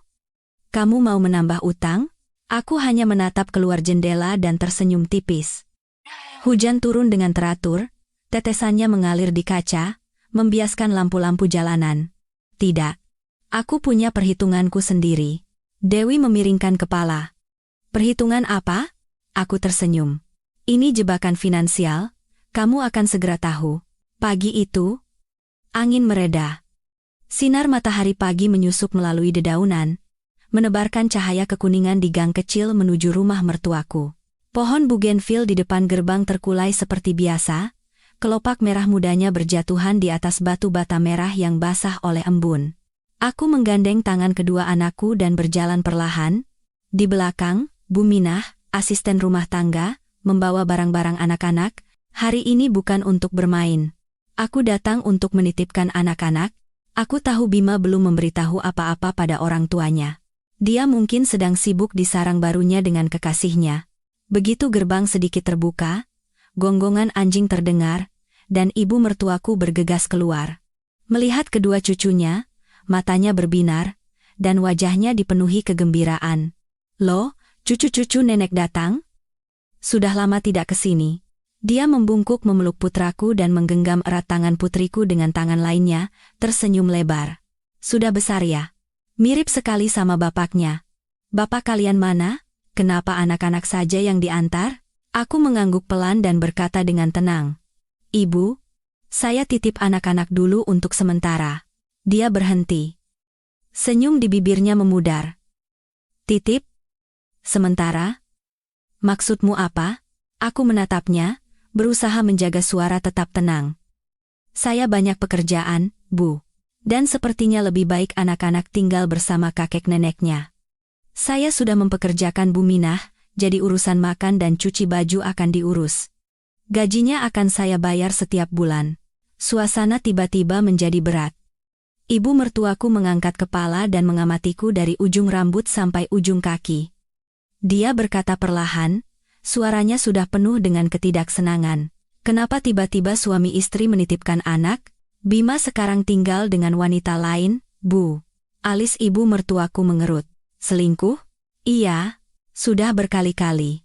Kamu mau menambah utang?" Aku hanya menatap keluar jendela dan tersenyum tipis. Hujan turun dengan teratur, tetesannya mengalir di kaca, membiaskan lampu-lampu jalanan. "Tidak. Aku punya perhitunganku sendiri." Dewi memiringkan kepala. "Perhitungan apa?" Aku tersenyum. "Ini jebakan finansial, kamu akan segera tahu." Pagi itu, angin mereda. Sinar matahari pagi menyusup melalui dedaunan, menebarkan cahaya kekuningan di gang kecil menuju rumah mertuaku. Pohon bugenvil di depan gerbang terkulai seperti biasa, kelopak merah mudanya berjatuhan di atas batu bata merah yang basah oleh embun. Aku menggandeng tangan kedua anakku dan berjalan perlahan. Di belakang, Bu Minah, asisten rumah tangga, membawa barang-barang anak-anak. Hari ini bukan untuk bermain. Aku datang untuk menitipkan anak-anak. Aku tahu Bima belum memberitahu apa-apa pada orang tuanya. Dia mungkin sedang sibuk di sarang barunya dengan kekasihnya. Begitu gerbang sedikit terbuka, gonggongan anjing terdengar, dan ibu mertuaku bergegas keluar. Melihat kedua cucunya, matanya berbinar, dan wajahnya dipenuhi kegembiraan. "Loh, cucu-cucu nenek datang? Sudah lama tidak kesini." Dia membungkuk memeluk putraku dan menggenggam erat tangan putriku dengan tangan lainnya, tersenyum lebar. "Sudah besar ya? Mirip sekali sama bapaknya." "Bapak kalian mana? Kenapa anak-anak saja yang diantar?" Aku mengangguk pelan dan berkata dengan tenang, "Ibu, saya titip anak-anak dulu untuk sementara." Dia berhenti. Senyum di bibirnya memudar. "Titip? Sementara? Maksudmu apa?" Aku menatapnya, berusaha menjaga suara tetap tenang. "Saya banyak pekerjaan, Bu. Dan sepertinya lebih baik anak-anak tinggal bersama kakek neneknya. Saya sudah mempekerjakan Bu Minah, jadi urusan makan dan cuci baju akan diurus. Gajinya akan saya bayar setiap bulan." Suasana tiba-tiba menjadi berat. Ibu mertuaku mengangkat kepala dan mengamatiku dari ujung rambut sampai ujung kaki. Dia berkata perlahan, suaranya sudah penuh dengan ketidaksenangan. "Kenapa tiba-tiba suami istri menitipkan anak? Bima sekarang tinggal dengan wanita lain, Bu." Alis ibu mertuaku mengerut. "Selingkuh?" "Iya, sudah berkali-kali.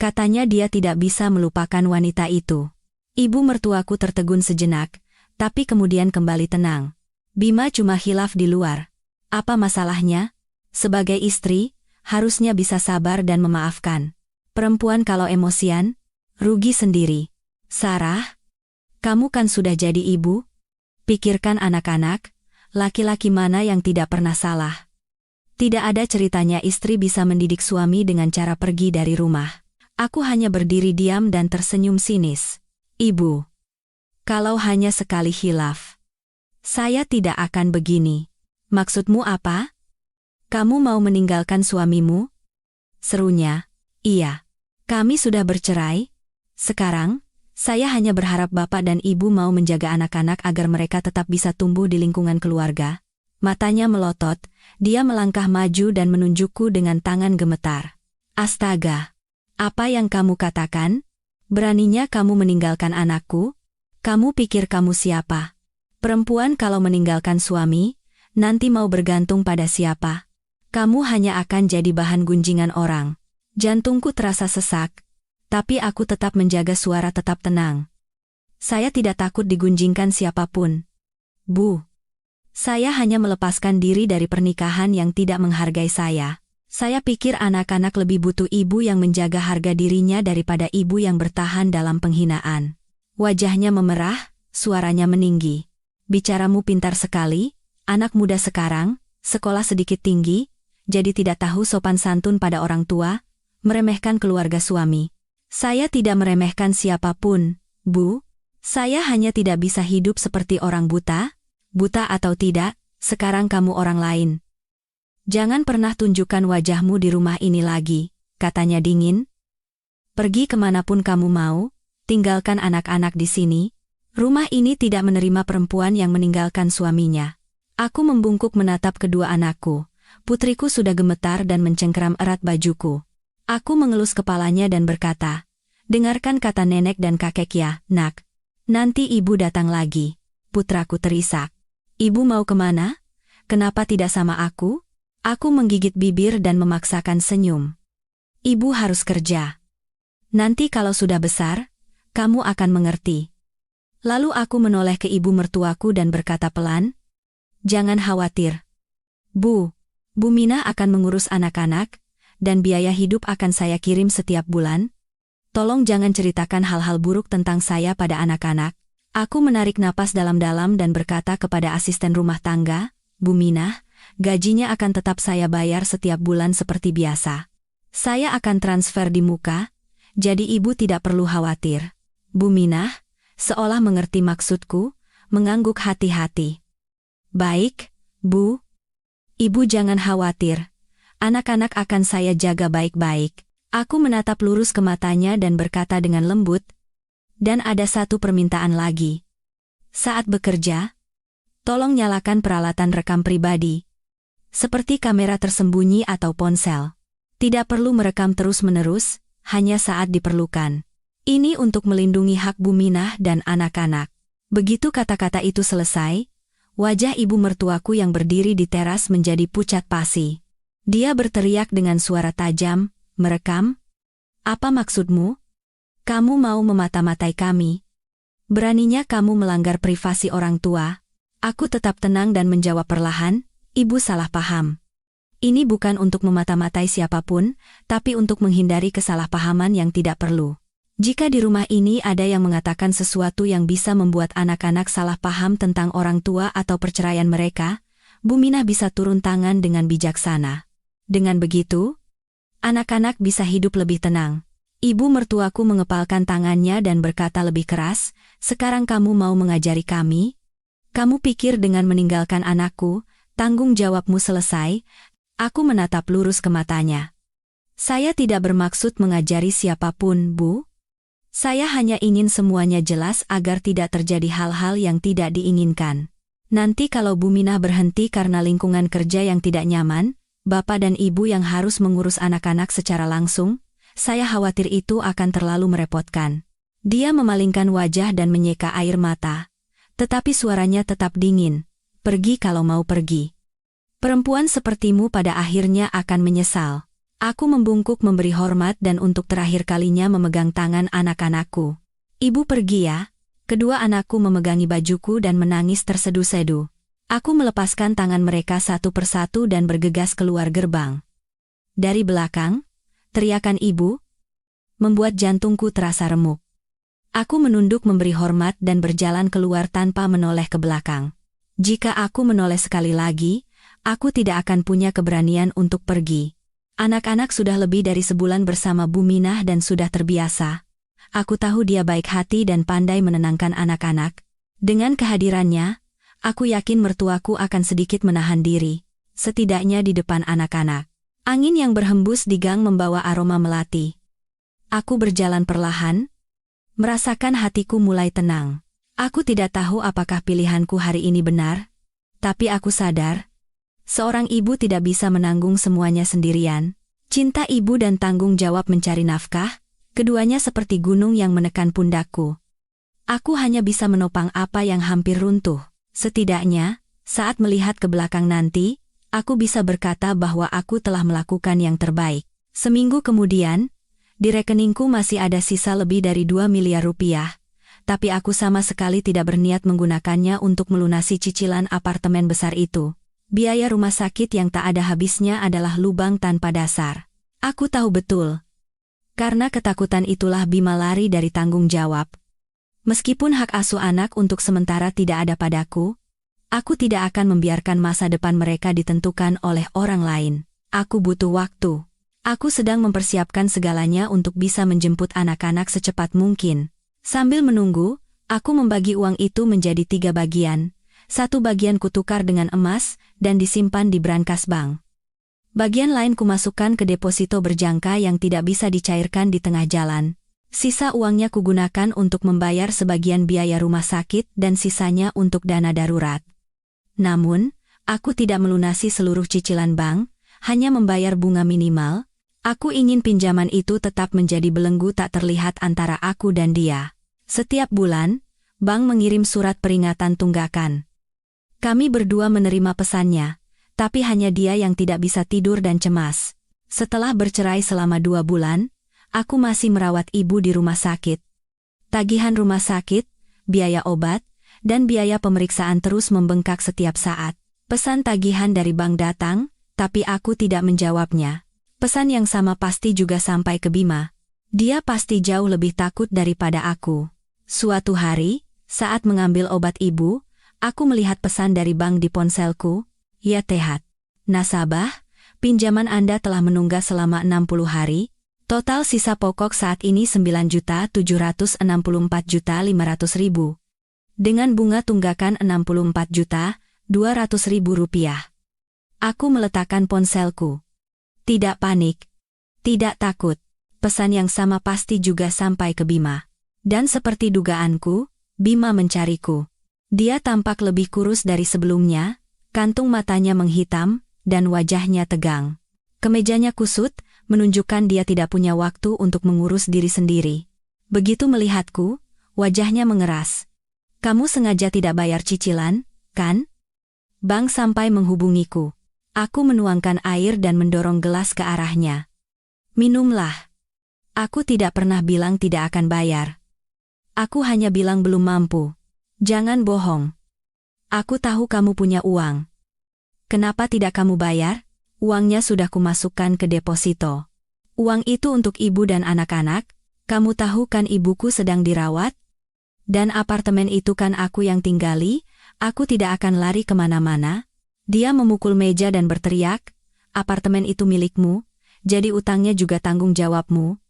Katanya dia tidak bisa melupakan wanita itu." Ibu mertuaku tertegun sejenak, tapi kemudian kembali tenang. "Bima cuma hilaf di luar. Apa masalahnya? Sebagai istri, harusnya bisa sabar dan memaafkan. Perempuan kalau emosian, rugi sendiri." "Sarah, kamu kan sudah jadi ibu? Pikirkan anak-anak, laki-laki mana yang tidak pernah salah? Tidak ada ceritanya istri bisa mendidik suami dengan cara pergi dari rumah." Aku hanya berdiri diam dan tersenyum sinis. Ibu, kalau hanya sekali hilaf, saya tidak akan begini. Maksudmu apa? Kamu mau meninggalkan suamimu? Serunya. Iya. Kami sudah bercerai. Sekarang, saya hanya berharap bapak dan ibu mau menjaga anak-anak agar mereka tetap bisa tumbuh di lingkungan keluarga. Matanya melotot, dia melangkah maju dan menunjukku dengan tangan gemetar. Astaga! Apa yang kamu katakan? Beraninya kamu meninggalkan anakku? Kamu pikir kamu siapa? Perempuan kalau meninggalkan suami, nanti mau bergantung pada siapa? Kamu hanya akan jadi bahan gunjingan orang. Jantungku terasa sesak, tapi aku tetap menjaga suara tetap tenang. Saya tidak takut digunjingkan siapapun. Bu, saya hanya melepaskan diri dari pernikahan yang tidak menghargai saya. Saya pikir anak-anak lebih butuh ibu yang menjaga harga dirinya daripada ibu yang bertahan dalam penghinaan. Wajahnya memerah, suaranya meninggi. Bicaramu pintar sekali, anak muda sekarang, sekolah sedikit tinggi, jadi tidak tahu sopan santun pada orang tua, meremehkan keluarga suami. Saya tidak meremehkan siapapun, Bu. Saya hanya tidak bisa hidup seperti orang buta. Buta atau tidak, sekarang kamu orang lain. Jangan pernah tunjukkan wajahmu di rumah ini lagi, katanya dingin. Pergi kemanapun kamu mau, tinggalkan anak-anak di sini. Rumah ini tidak menerima perempuan yang meninggalkan suaminya. Aku membungkuk menatap kedua anakku. Putriku sudah gemetar dan mencengkeram erat bajuku. Aku mengelus kepalanya dan berkata, dengarkan kata nenek dan kakek ya, nak. Nanti ibu datang lagi. Putraku terisak. Ibu mau kemana? Kenapa tidak sama aku? Aku menggigit bibir dan memaksakan senyum. Ibu harus kerja. Nanti kalau sudah besar, kamu akan mengerti. Lalu aku menoleh ke ibu mertuaku dan berkata pelan, jangan khawatir. Bu Minah akan mengurus anak-anak, dan biaya hidup akan saya kirim setiap bulan. Tolong jangan ceritakan hal-hal buruk tentang saya pada anak-anak. Aku menarik napas dalam-dalam dan berkata kepada asisten rumah tangga, Bu Minah, gajinya akan tetap saya bayar setiap bulan seperti biasa. Saya akan transfer di muka, jadi ibu tidak perlu khawatir. Bu Minah, seolah mengerti maksudku, mengangguk hati-hati. Baik, Bu. Ibu jangan khawatir. Anak-anak akan saya jaga baik-baik. Aku menatap lurus ke matanya dan berkata dengan lembut, dan ada satu permintaan lagi. Saat bekerja, tolong nyalakan peralatan rekam pribadi. Seperti kamera tersembunyi atau ponsel. Tidak perlu merekam terus-menerus, hanya saat diperlukan. Ini untuk melindungi hak Bu Minah dan anak-anak. Begitu kata-kata itu selesai, wajah ibu mertuaku yang berdiri di teras menjadi pucat pasi. Dia berteriak dengan suara tajam, merekam? Apa maksudmu? Kamu mau memata-matai kami? Beraninya kamu melanggar privasi orang tua? Aku tetap tenang dan menjawab perlahan, ibu salah paham. Ini bukan untuk memata-matai siapapun, tapi untuk menghindari kesalahpahaman yang tidak perlu. Jika di rumah ini ada yang mengatakan sesuatu yang bisa membuat anak-anak salah paham tentang orang tua atau perceraian mereka, Bu Minah bisa turun tangan dengan bijaksana. Dengan begitu, anak-anak bisa hidup lebih tenang. Ibu mertuaku mengepalkan tangannya dan berkata lebih keras, sekarang kamu mau mengajari kami? Kamu pikir dengan meninggalkan anakku, tanggung jawabmu selesai? Aku menatap lurus ke matanya. Saya tidak bermaksud mengajari siapapun, Bu. Saya hanya ingin semuanya jelas agar tidak terjadi hal-hal yang tidak diinginkan. Nanti kalau Bu Minah berhenti karena lingkungan kerja yang tidak nyaman, bapak dan ibu yang harus mengurus anak-anak secara langsung, saya khawatir itu akan terlalu merepotkan. Dia memalingkan wajah dan menyeka air mata. Tetapi suaranya tetap dingin. Pergi kalau mau pergi. Perempuan sepertimu pada akhirnya akan menyesal. Aku membungkuk memberi hormat dan untuk terakhir kalinya memegang tangan anak-anakku. Ibu pergi ya. Kedua anakku memegangi bajuku dan menangis tersedu-sedu. Aku melepaskan tangan mereka satu persatu dan bergegas keluar gerbang. Dari belakang, teriakan ibu membuat jantungku terasa remuk. Aku menunduk memberi hormat dan berjalan keluar tanpa menoleh ke belakang. Jika aku menoleh sekali lagi, aku tidak akan punya keberanian untuk pergi. Anak-anak sudah lebih dari sebulan bersama Bu Minah dan sudah terbiasa. Aku tahu dia baik hati dan pandai menenangkan anak-anak. Dengan kehadirannya, aku yakin mertuaku akan sedikit menahan diri, setidaknya di depan anak-anak. Angin yang berhembus di gang membawa aroma melati. Aku berjalan perlahan, merasakan hatiku mulai tenang. Aku tidak tahu apakah pilihanku hari ini benar, tapi aku sadar, seorang ibu tidak bisa menanggung semuanya sendirian. Cinta ibu dan tanggung jawab mencari nafkah, keduanya seperti gunung yang menekan pundakku. Aku hanya bisa menopang apa yang hampir runtuh. Setidaknya, saat melihat ke belakang nanti, aku bisa berkata bahwa aku telah melakukan yang terbaik. Seminggu kemudian, di rekeningku masih ada sisa lebih dari 2 miliar rupiah, tapi aku sama sekali tidak berniat menggunakannya untuk melunasi cicilan apartemen besar itu. Biaya rumah sakit yang tak ada habisnya adalah lubang tanpa dasar. Aku tahu betul. Karena ketakutan itulah Bima lari dari tanggung jawab. Meskipun hak asuh anak untuk sementara tidak ada padaku, aku tidak akan membiarkan masa depan mereka ditentukan oleh orang lain. Aku butuh waktu. Aku sedang mempersiapkan segalanya untuk bisa menjemput anak-anak secepat mungkin. Sambil menunggu, aku membagi uang itu menjadi 3 bagian. 1 bagian kutukar dengan emas dan disimpan di brankas bank. Bagian lain kumasukkan ke deposito berjangka yang tidak bisa dicairkan di tengah jalan. Sisa uangnya kugunakan untuk membayar sebagian biaya rumah sakit dan sisanya untuk dana darurat. Namun, aku tidak melunasi seluruh cicilan bank, hanya membayar bunga minimal. Aku ingin pinjaman itu tetap menjadi belenggu tak terlihat antara aku dan dia. Setiap bulan, bank mengirim surat peringatan tunggakan. Kami berdua menerima pesannya, tapi hanya dia yang tidak bisa tidur dan cemas. Setelah bercerai selama 2 bulan, aku masih merawat ibu di rumah sakit. Tagihan rumah sakit, biaya obat, dan biaya pemeriksaan terus membengkak setiap saat. Pesan tagihan dari bank datang, tapi aku tidak menjawabnya. Pesan yang sama pasti juga sampai ke Bima. Dia pasti jauh lebih takut daripada aku. Suatu hari, saat mengambil obat ibu, aku melihat pesan dari bank di ponselku. Ya Tehat. Nasabah, pinjaman Anda telah menunggak selama 60 hari. Total sisa pokok saat ini 9.764.500.000. Dengan bunga tunggakan 64.200.000 rupiah. Aku meletakkan ponselku. Tidak panik. Tidak takut. Pesan yang sama pasti juga sampai ke Bima. Dan seperti dugaanku, Bima mencariku. Dia tampak lebih kurus dari sebelumnya, kantung matanya menghitam, dan wajahnya tegang. Kemejanya kusut, menunjukkan dia tidak punya waktu untuk mengurus diri sendiri. Begitu melihatku, wajahnya mengeras. Kamu sengaja tidak bayar cicilan, kan? Bank sampai menghubungiku. Aku menuangkan air dan mendorong gelas ke arahnya. Minumlah. Aku tidak pernah bilang tidak akan bayar. Aku hanya bilang belum mampu. Jangan bohong. Aku tahu kamu punya uang. Kenapa tidak kamu bayar? Uangnya sudah kumasukkan ke deposito. Uang itu untuk ibu dan anak-anak. Kamu tahu kan ibuku sedang dirawat? Dan apartemen itu kan aku yang tinggali, aku tidak akan lari kemana-mana. Dia memukul meja dan berteriak, apartemen itu milikmu, jadi utangnya juga tanggung jawabmu.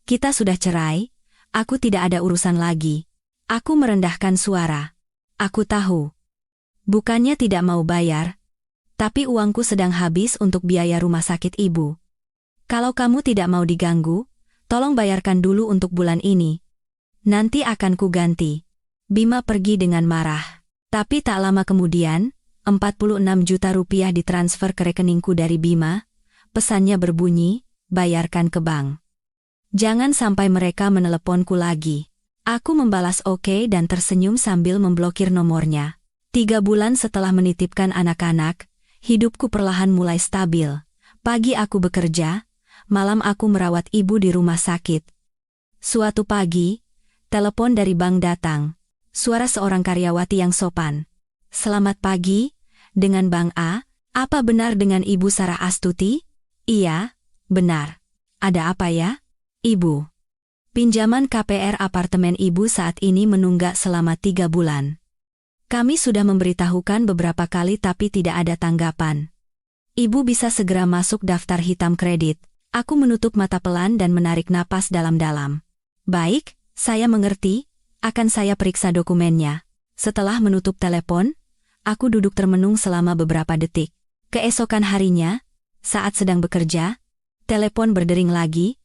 Kita sudah cerai, aku tidak ada urusan lagi. Aku merendahkan suara. Aku tahu. Bukannya tidak mau bayar, tapi uangku sedang habis untuk biaya rumah sakit ibu. Kalau kamu tidak mau diganggu, tolong bayarkan dulu untuk bulan ini. Nanti akan kuganti. Bima pergi dengan marah. Tapi tak lama kemudian, 46 juta rupiah ditransfer ke rekeningku dari Bima. Pesannya berbunyi, bayarkan ke bank. Jangan sampai mereka meneleponku lagi. Aku membalas oke dan tersenyum sambil memblokir nomornya. 3 bulan setelah menitipkan anak-anak, hidupku perlahan mulai stabil. Pagi aku bekerja, malam aku merawat ibu di rumah sakit. Suatu pagi, telepon dari bank datang. Suara seorang karyawati yang sopan. Selamat pagi, dengan Bank A, apa benar dengan Ibu Sarah Astuti? Iya, benar. Ada apa ya? Ibu. Pinjaman KPR apartemen ibu saat ini menunggak selama 3 bulan. Kami sudah memberitahukan beberapa kali tapi tidak ada tanggapan. Ibu bisa segera masuk daftar hitam kredit. Aku menutup mata pelan dan menarik napas dalam-dalam. Baik, Saya mengerti, akan saya periksa dokumennya. Setelah menutup telepon, aku duduk termenung selama beberapa detik. Keesokan harinya, saat sedang bekerja, telepon berdering lagi,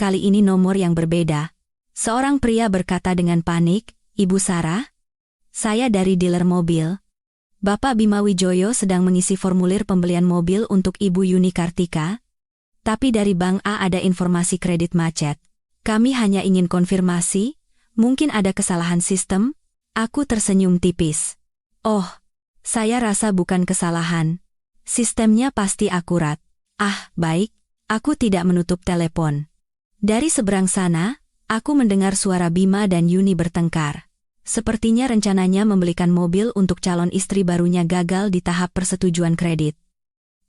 kali ini nomor yang berbeda. Seorang pria berkata dengan panik, "Ibu Sarah? Saya dari dealer mobil. Bapak Bima Wijoyo sedang mengisi formulir pembelian mobil untuk Ibu Yuni Kartika. Tapi dari Bank A ada informasi kredit macet. Kami hanya ingin konfirmasi, mungkin ada kesalahan sistem?" Aku tersenyum tipis. "Oh, saya rasa bukan kesalahan. Sistemnya pasti akurat." "Ah, baik." Aku tidak menutup telepon. Dari seberang sana, aku mendengar suara Bima dan Yuni bertengkar. Sepertinya rencananya membelikan mobil untuk calon istri barunya gagal di tahap persetujuan kredit.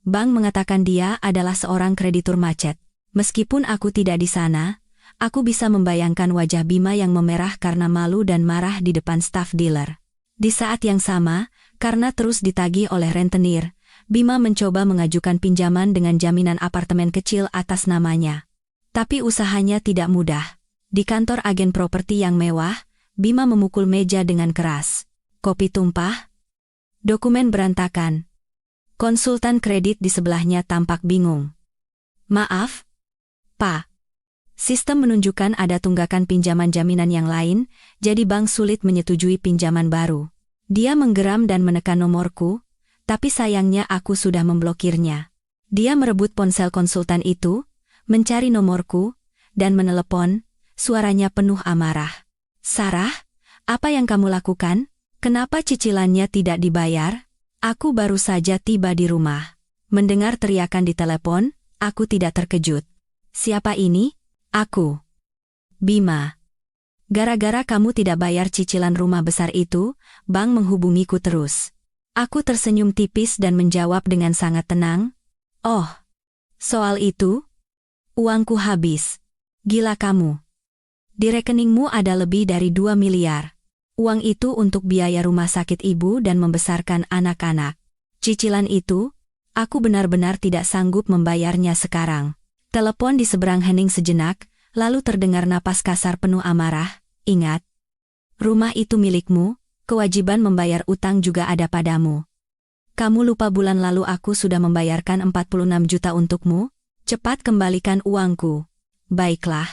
Bank mengatakan dia adalah seorang kreditur macet. Meskipun aku tidak di sana, aku bisa membayangkan wajah Bima yang memerah karena malu dan marah di depan staf dealer. Di saat yang sama, karena terus ditagih oleh rentenir, Bima mencoba mengajukan pinjaman dengan jaminan apartemen kecil atas namanya. Tapi usahanya tidak mudah. Di kantor agen properti yang mewah, Bima memukul meja dengan keras. Kopi tumpah. Dokumen berantakan. Konsultan kredit di sebelahnya tampak bingung. "Maaf, Pak. Sistem menunjukkan ada tunggakan pinjaman jaminan yang lain, jadi bank sulit menyetujui pinjaman baru." Dia menggeram dan menekan nomorku, tapi sayangnya aku sudah memblokirnya. Dia merebut ponsel konsultan itu, mencari nomorku, dan menelepon, suaranya penuh amarah. "Sarah, apa yang kamu lakukan? Kenapa cicilannya tidak dibayar? Aku baru saja tiba di rumah." Mendengar teriakan di telepon, aku tidak terkejut. "Siapa ini?" "Aku. Bima. Gara-gara kamu tidak bayar cicilan rumah besar itu, bank menghubungiku terus." Aku tersenyum tipis dan menjawab dengan sangat tenang, "Oh, soal itu? Uangku habis." "Gila kamu. Di rekeningmu ada lebih dari 2 miliar. Uang itu untuk biaya rumah sakit ibu dan membesarkan anak-anak. Cicilan itu, aku benar-benar tidak sanggup membayarnya sekarang." Telepon di seberang hening sejenak, lalu terdengar napas kasar penuh amarah. "Ingat, rumah itu milikmu. Kewajiban membayar utang juga ada padamu. Kamu lupa bulan lalu aku sudah membayarkan 46 juta untukmu? Cepat kembalikan uangku." "Baiklah."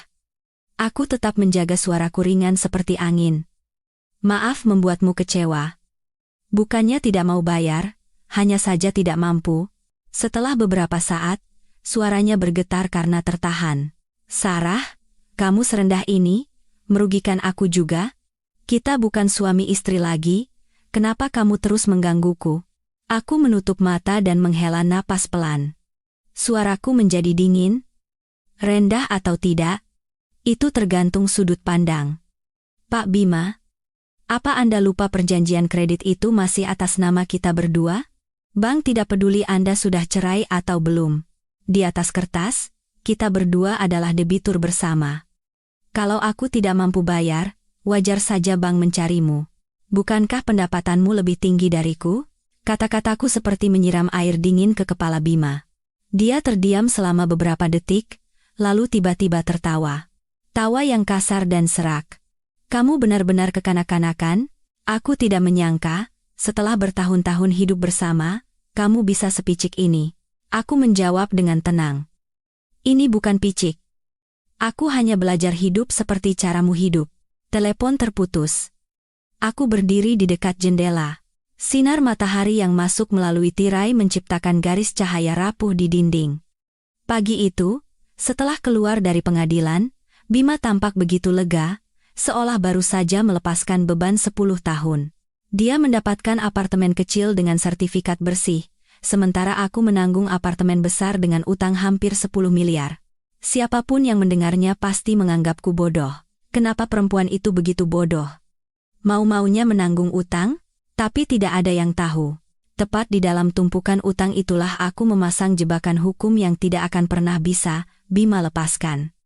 Aku tetap menjaga suaraku ringan seperti angin. "Maaf membuatmu kecewa. Bukannya tidak mau bayar, hanya saja tidak mampu." Setelah beberapa saat, suaranya bergetar karena tertahan. "Sarah, kamu serendah ini? Merugikan aku juga? Kita bukan suami istri lagi, kenapa kamu terus menggangguku?" Aku menutup mata dan menghela napas pelan. Suaraku menjadi dingin. "Rendah atau tidak? Itu tergantung sudut pandang. Pak Bima, apa Anda lupa perjanjian kredit itu masih atas nama kita berdua? Bank tidak peduli Anda sudah cerai atau belum. Di atas kertas, kita berdua adalah debitur bersama. Kalau aku tidak mampu bayar, wajar saja bank mencarimu. Bukankah pendapatanmu lebih tinggi dariku?" Kata-kataku seperti menyiram air dingin ke kepala Bima. Dia terdiam selama beberapa detik, lalu tiba-tiba tertawa. Tawa yang kasar dan serak. "Kamu benar-benar kekanak-kanakan? Aku tidak menyangka, setelah bertahun-tahun hidup bersama, kamu bisa sepicik ini." Aku menjawab dengan tenang. "Ini bukan picik. Aku hanya belajar hidup seperti caramu hidup." Telepon terputus. Aku berdiri di dekat jendela. Sinar matahari yang masuk melalui tirai menciptakan garis cahaya rapuh di dinding. Pagi itu, setelah keluar dari pengadilan, Bima tampak begitu lega, seolah baru saja melepaskan beban 10 tahun. Dia mendapatkan apartemen kecil dengan sertifikat bersih, sementara aku menanggung apartemen besar dengan utang hampir 10 miliar. Siapapun yang mendengarnya pasti menganggapku bodoh. Kenapa perempuan itu begitu bodoh? Mau-maunya menanggung utang? Tapi tidak ada yang tahu. Tepat di dalam tumpukan utang itulah aku memasang jebakan hukum yang tidak akan pernah bisa Bima lepaskan.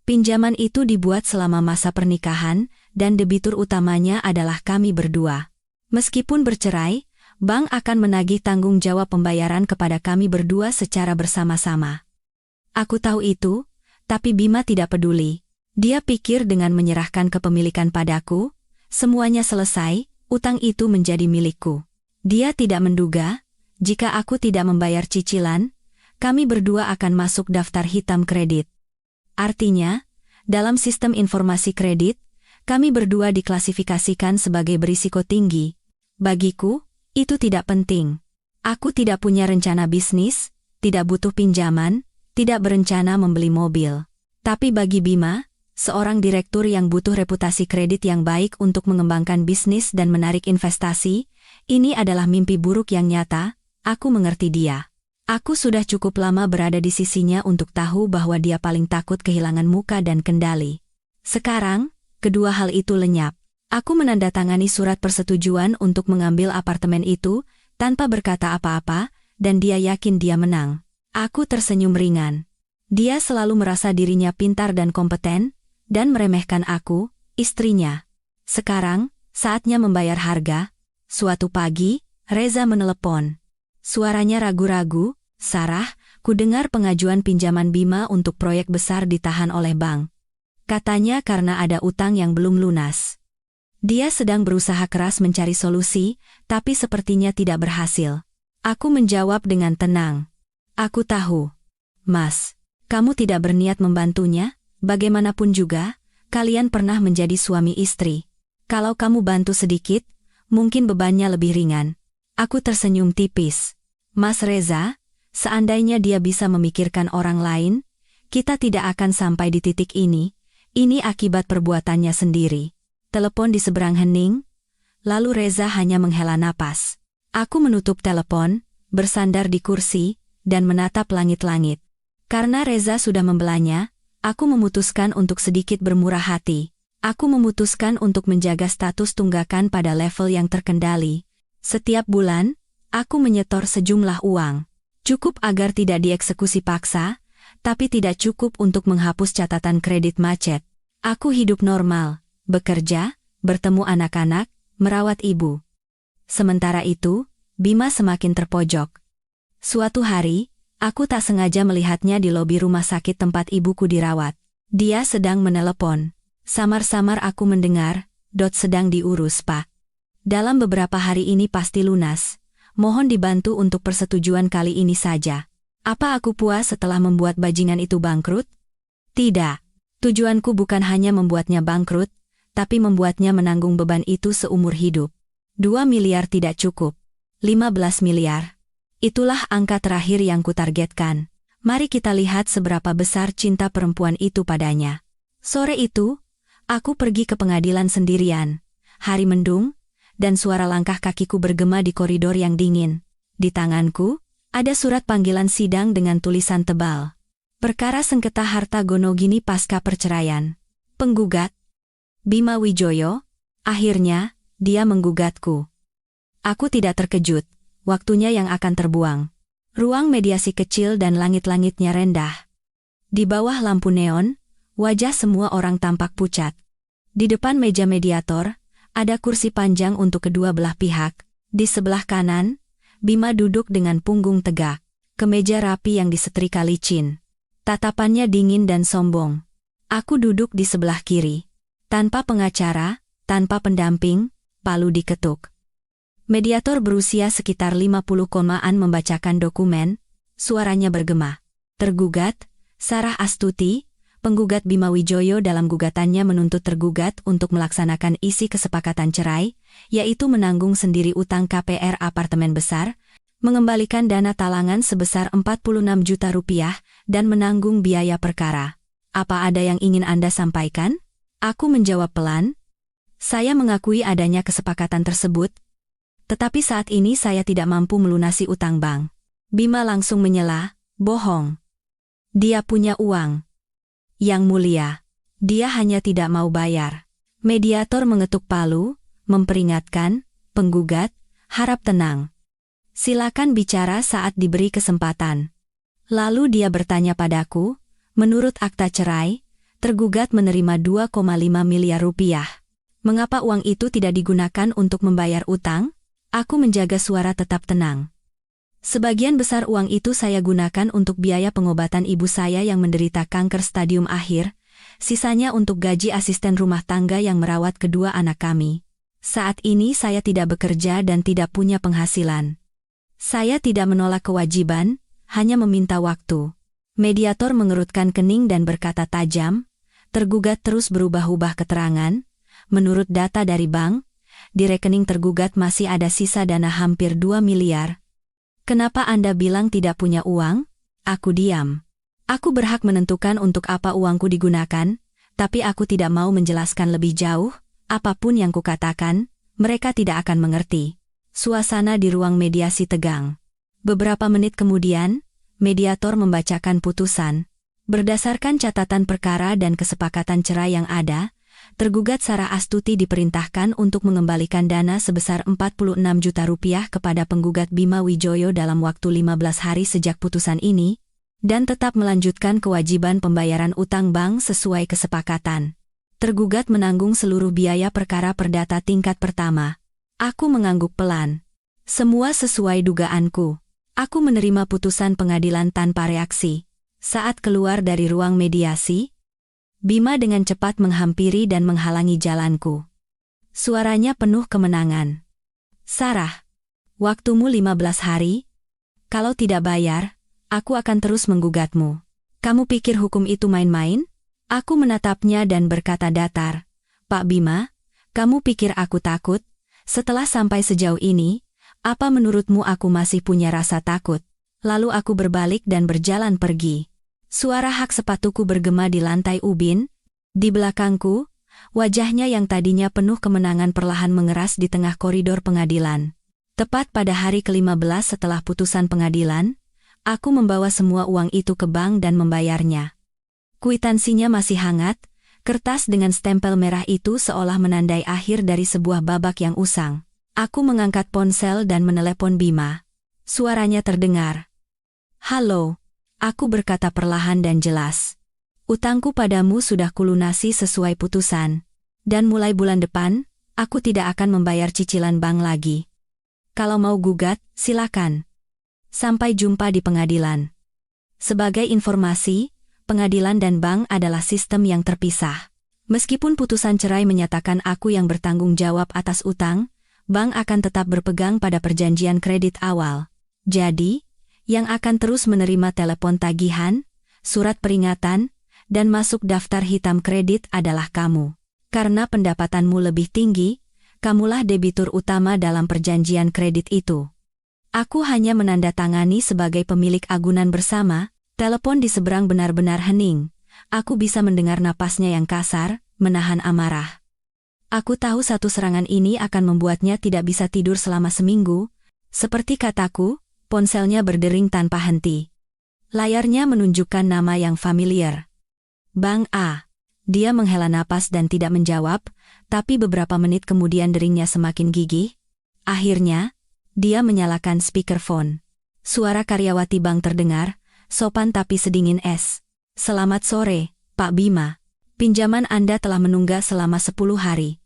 Pinjaman itu dibuat selama masa pernikahan, dan debitur utamanya adalah kami berdua. Meskipun bercerai, bank akan menagih tanggung jawab pembayaran kepada kami berdua secara bersama-sama. Aku tahu itu, tapi Bima tidak peduli. Dia pikir dengan menyerahkan kepemilikan padaku, semuanya selesai, utang itu menjadi milikku. Dia tidak menduga, jika aku tidak membayar cicilan, kami berdua akan masuk daftar hitam kredit. Artinya, dalam sistem informasi kredit, kami berdua diklasifikasikan sebagai berisiko tinggi. Bagiku, itu tidak penting. Aku tidak punya rencana bisnis, tidak butuh pinjaman, tidak berencana membeli mobil. Tapi bagi Bima, seorang direktur yang butuh reputasi kredit yang baik untuk mengembangkan bisnis dan menarik investasi, ini adalah mimpi buruk yang nyata. Aku mengerti dia. Aku sudah cukup lama berada di sisinya untuk tahu bahwa dia paling takut kehilangan muka dan kendali. Sekarang, kedua hal itu lenyap. Aku menandatangani surat persetujuan untuk mengambil apartemen itu, tanpa berkata apa-apa, dan dia yakin dia menang. Aku tersenyum ringan. Dia selalu merasa dirinya pintar dan kompeten, dan meremehkan aku, istrinya. Sekarang, saatnya membayar harga. Suatu pagi, Reza menelepon. Suaranya ragu-ragu, "Sarah, ku dengar pengajuan pinjaman Bima untuk proyek besar ditahan oleh bank. Katanya karena ada utang yang belum lunas. Dia sedang berusaha keras mencari solusi, tapi sepertinya tidak berhasil." Aku menjawab dengan tenang. "Aku tahu. Mas, kamu tidak berniat membantunya, bagaimanapun juga, kalian pernah menjadi suami istri. Kalau kamu bantu sedikit, mungkin bebannya lebih ringan." Aku tersenyum tipis. "Mas Reza, seandainya dia bisa memikirkan orang lain, kita tidak akan sampai di titik ini. Ini akibat perbuatannya sendiri." Telepon di seberang hening, lalu Reza hanya menghela napas. Aku menutup telepon, bersandar di kursi, dan menatap langit-langit. Karena Reza sudah membelanya, aku memutuskan untuk sedikit bermurah hati. Aku memutuskan untuk menjaga status tunggakan pada level yang terkendali. Setiap bulan, aku menyetor sejumlah uang. Cukup agar tidak dieksekusi paksa, tapi tidak cukup untuk menghapus catatan kredit macet. Aku hidup normal, bekerja, bertemu anak-anak, merawat ibu. Sementara itu, Bima semakin terpojok. Suatu hari, aku tak sengaja melihatnya di lobi rumah sakit tempat ibuku dirawat. Dia sedang menelepon. Samar-samar aku mendengar, "Sedang diurus, Pak. Dalam beberapa hari ini pasti lunas. Mohon dibantu untuk persetujuan kali ini saja." Apa aku puas setelah membuat bajingan itu bangkrut? Tidak. Tujuanku bukan hanya membuatnya bangkrut, tapi membuatnya menanggung beban itu seumur hidup. 2 miliar tidak cukup. 15 miliar. Itulah angka terakhir yang kutargetkan. Mari kita lihat seberapa besar cinta perempuan itu padanya. Sore itu, aku pergi ke pengadilan sendirian. Hari mendung, dan suara langkah kakiku bergema di koridor yang dingin. Di tanganku, ada surat panggilan sidang dengan tulisan tebal. Perkara sengketa harta Gonogini pasca perceraian. Penggugat Bima Wijoyo. Akhirnya, dia menggugatku. Aku tidak terkejut. Waktunya yang akan terbuang. Ruang mediasi kecil dan langit-langitnya rendah. Di bawah lampu neon, wajah semua orang tampak pucat. Di depan meja mediator, ada kursi panjang untuk kedua belah pihak. Di sebelah kanan, Bima duduk dengan punggung tegak. Kemeja rapi yang disetrika licin. Tatapannya dingin dan sombong. Aku duduk di sebelah kiri. Tanpa pengacara, tanpa pendamping, palu diketuk. Mediator berusia sekitar 50-an membacakan dokumen, suaranya bergema. Tergugat, Sarah Astuti, penggugat Bima Wijoyo dalam gugatannya menuntut tergugat untuk melaksanakan isi kesepakatan cerai, yaitu menanggung sendiri utang KPR apartemen besar, mengembalikan dana talangan sebesar 46 juta rupiah, dan menanggung biaya perkara. Apa ada yang ingin Anda sampaikan? Aku menjawab pelan. Saya mengakui adanya kesepakatan tersebut, tetapi saat ini saya tidak mampu melunasi utang bank. Bima langsung menyela, "Bohong. Dia punya uang." "Yang mulia, dia hanya tidak mau bayar." Mediator mengetuk palu, memperingatkan, "Penggugat, harap tenang. Silakan bicara saat diberi kesempatan." Lalu dia bertanya padaku, "Menurut akta cerai, tergugat menerima 2,5 miliar rupiah. Mengapa uang itu tidak digunakan untuk membayar utang?" Aku menjaga suara tetap tenang. "Sebagian besar uang itu saya gunakan untuk biaya pengobatan ibu saya yang menderita kanker stadium akhir, sisanya untuk gaji asisten rumah tangga yang merawat kedua anak kami. Saat ini saya tidak bekerja dan tidak punya penghasilan. Saya tidak menolak kewajiban, hanya meminta waktu. Mediator mengerutkan kening dan berkata tajam, tergugat terus berubah-ubah keterangan. Menurut data dari bank, di rekening tergugat masih ada sisa dana hampir 2 miliar. Kenapa Anda bilang tidak punya uang? Aku diam. Aku berhak menentukan untuk apa uangku digunakan, tapi aku tidak mau menjelaskan lebih jauh. Apapun yang kukatakan, mereka tidak akan mengerti. Suasana di ruang mediasi tegang. Beberapa menit kemudian, mediator membacakan putusan. Berdasarkan catatan perkara dan kesepakatan cerai yang ada, tergugat Sarah Astuti diperintahkan untuk mengembalikan dana sebesar 46 juta rupiah kepada penggugat Bima Wijoyo dalam waktu 15 hari sejak putusan ini, dan tetap melanjutkan kewajiban pembayaran utang bank sesuai kesepakatan. Tergugat menanggung seluruh biaya perkara perdata tingkat pertama. Aku mengangguk pelan. Semua sesuai dugaanku. Aku menerima putusan pengadilan tanpa reaksi. Saat keluar dari ruang mediasi, Bima dengan cepat menghampiri dan menghalangi jalanku. Suaranya penuh kemenangan. Sarah, waktumu 15 hari. Kalau tidak bayar, aku akan terus menggugatmu. Kamu pikir hukum itu main-main? Aku menatapnya dan berkata datar. Pak Bima, kamu pikir aku takut? Setelah sampai sejauh ini, apa menurutmu aku masih punya rasa takut? Lalu aku berbalik dan berjalan pergi. Suara hak sepatuku bergema di lantai ubin. Di belakangku, wajahnya yang tadinya penuh kemenangan perlahan mengeras di tengah koridor pengadilan. Tepat pada hari ke-15 setelah putusan pengadilan, aku membawa semua uang itu ke bank dan membayarnya. Kwitansinya masih hangat, kertas dengan stempel merah itu seolah menandai akhir dari sebuah babak yang usang. Aku mengangkat ponsel dan menelepon Bima. Suaranya terdengar. Halo. Aku berkata perlahan dan jelas. Utangku padamu sudah kulunasi sesuai putusan. Dan mulai bulan depan, aku tidak akan membayar cicilan bank lagi. Kalau mau gugat, silakan. Sampai jumpa di pengadilan. Sebagai informasi, pengadilan dan bank adalah sistem yang terpisah. Meskipun putusan cerai menyatakan aku yang bertanggung jawab atas utang, bank akan tetap berpegang pada perjanjian kredit awal. Jadi, yang akan terus menerima telepon tagihan, surat peringatan, dan masuk daftar hitam kredit adalah kamu. Karena pendapatanmu lebih tinggi, kamulah debitur utama dalam perjanjian kredit itu. Aku hanya menandatangani sebagai pemilik agunan bersama. Telepon di seberang benar-benar hening. Aku bisa mendengar napasnya yang kasar, menahan amarah. Aku tahu satu serangan ini akan membuatnya tidak bisa tidur selama seminggu. Seperti kataku, ponselnya berdering tanpa henti. Layarnya menunjukkan nama yang familiar. Bang A. Dia menghela napas dan tidak menjawab, tapi beberapa menit kemudian deringnya semakin gigih. Akhirnya, dia menyalakan speakerphone. Suara karyawati bank terdengar, sopan tapi sedingin es. Selamat sore, Pak Bima. Pinjaman Anda telah menunggak selama 10 hari.